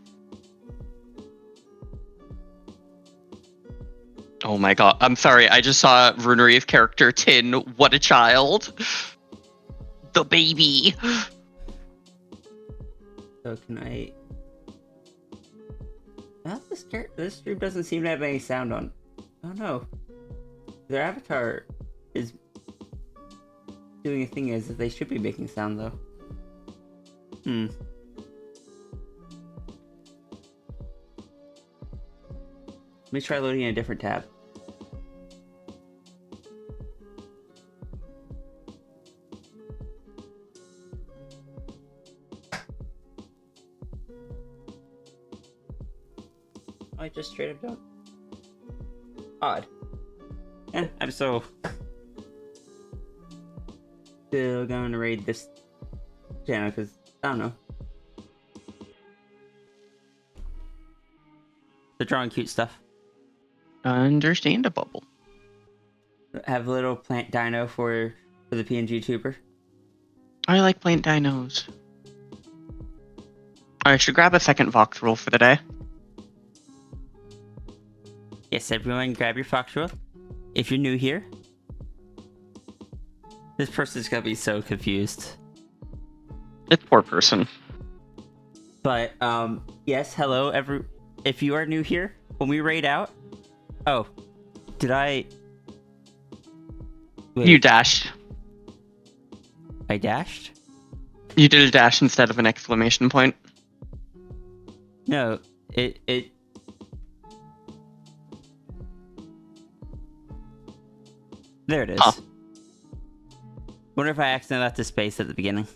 Oh my god. I'm sorry, I just saw Runery's character, Tin. What a child. The baby. So can I... Well, this stream doesn't seem to have any sound on. Oh no. Their avatar is doing a thing as if they should be making sound though. Let me try loading in a different tab. I just straight up don't. Odd. I'm still going to raid this channel because I don't know. They're drawing cute stuff. Understandable. Have a little plant dino for the PNG tuber. I like plant dinos. I should grab a second Vox rule for the day. Yes, everyone, grab your fox roll. If you're new here, this person's gonna be so confused. This poor person. But yes, hello, if you are new here, when we raid out. Oh, did I? Wait, You dashed. I dashed? You did a dash instead of an exclamation point. No, it. There it is. Huh. Wonder if I accidentally left a space at the beginning.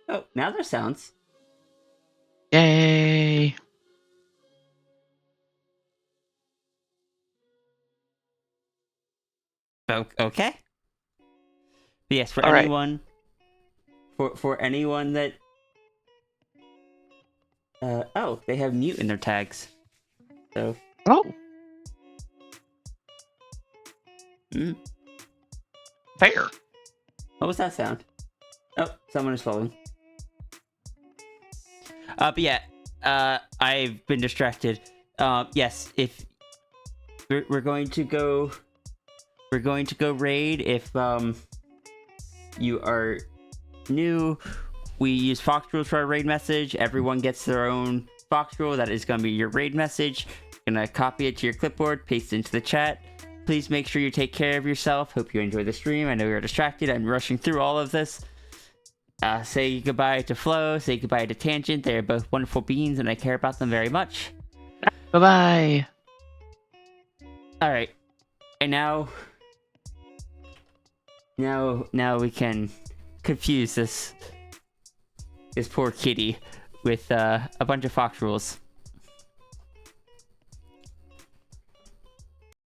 Oh, now there's sounds. Yay. Okay. But yes, for All right. anyone, for anyone that, oh, they have mute in their tags. So, Oh, mm, fair. what was that sound? Oh, someone is falling. But yeah, I've been distracted. Yes, if we're going to go raid. If you are new, we use Fox rules for our raid message. Everyone gets their own Fox rule. That is going to be your raid message. Gonna copy it to your clipboard, paste it into the chat. Please make sure you take care of yourself. Hope you enjoy the stream. I know you're distracted. I'm rushing through all of this. Say goodbye to Flo. Say goodbye to Tangent. They are both wonderful beings, and I care about them very much. Bye-bye. All right, and now we can confuse this poor kitty with a bunch of Fox rules.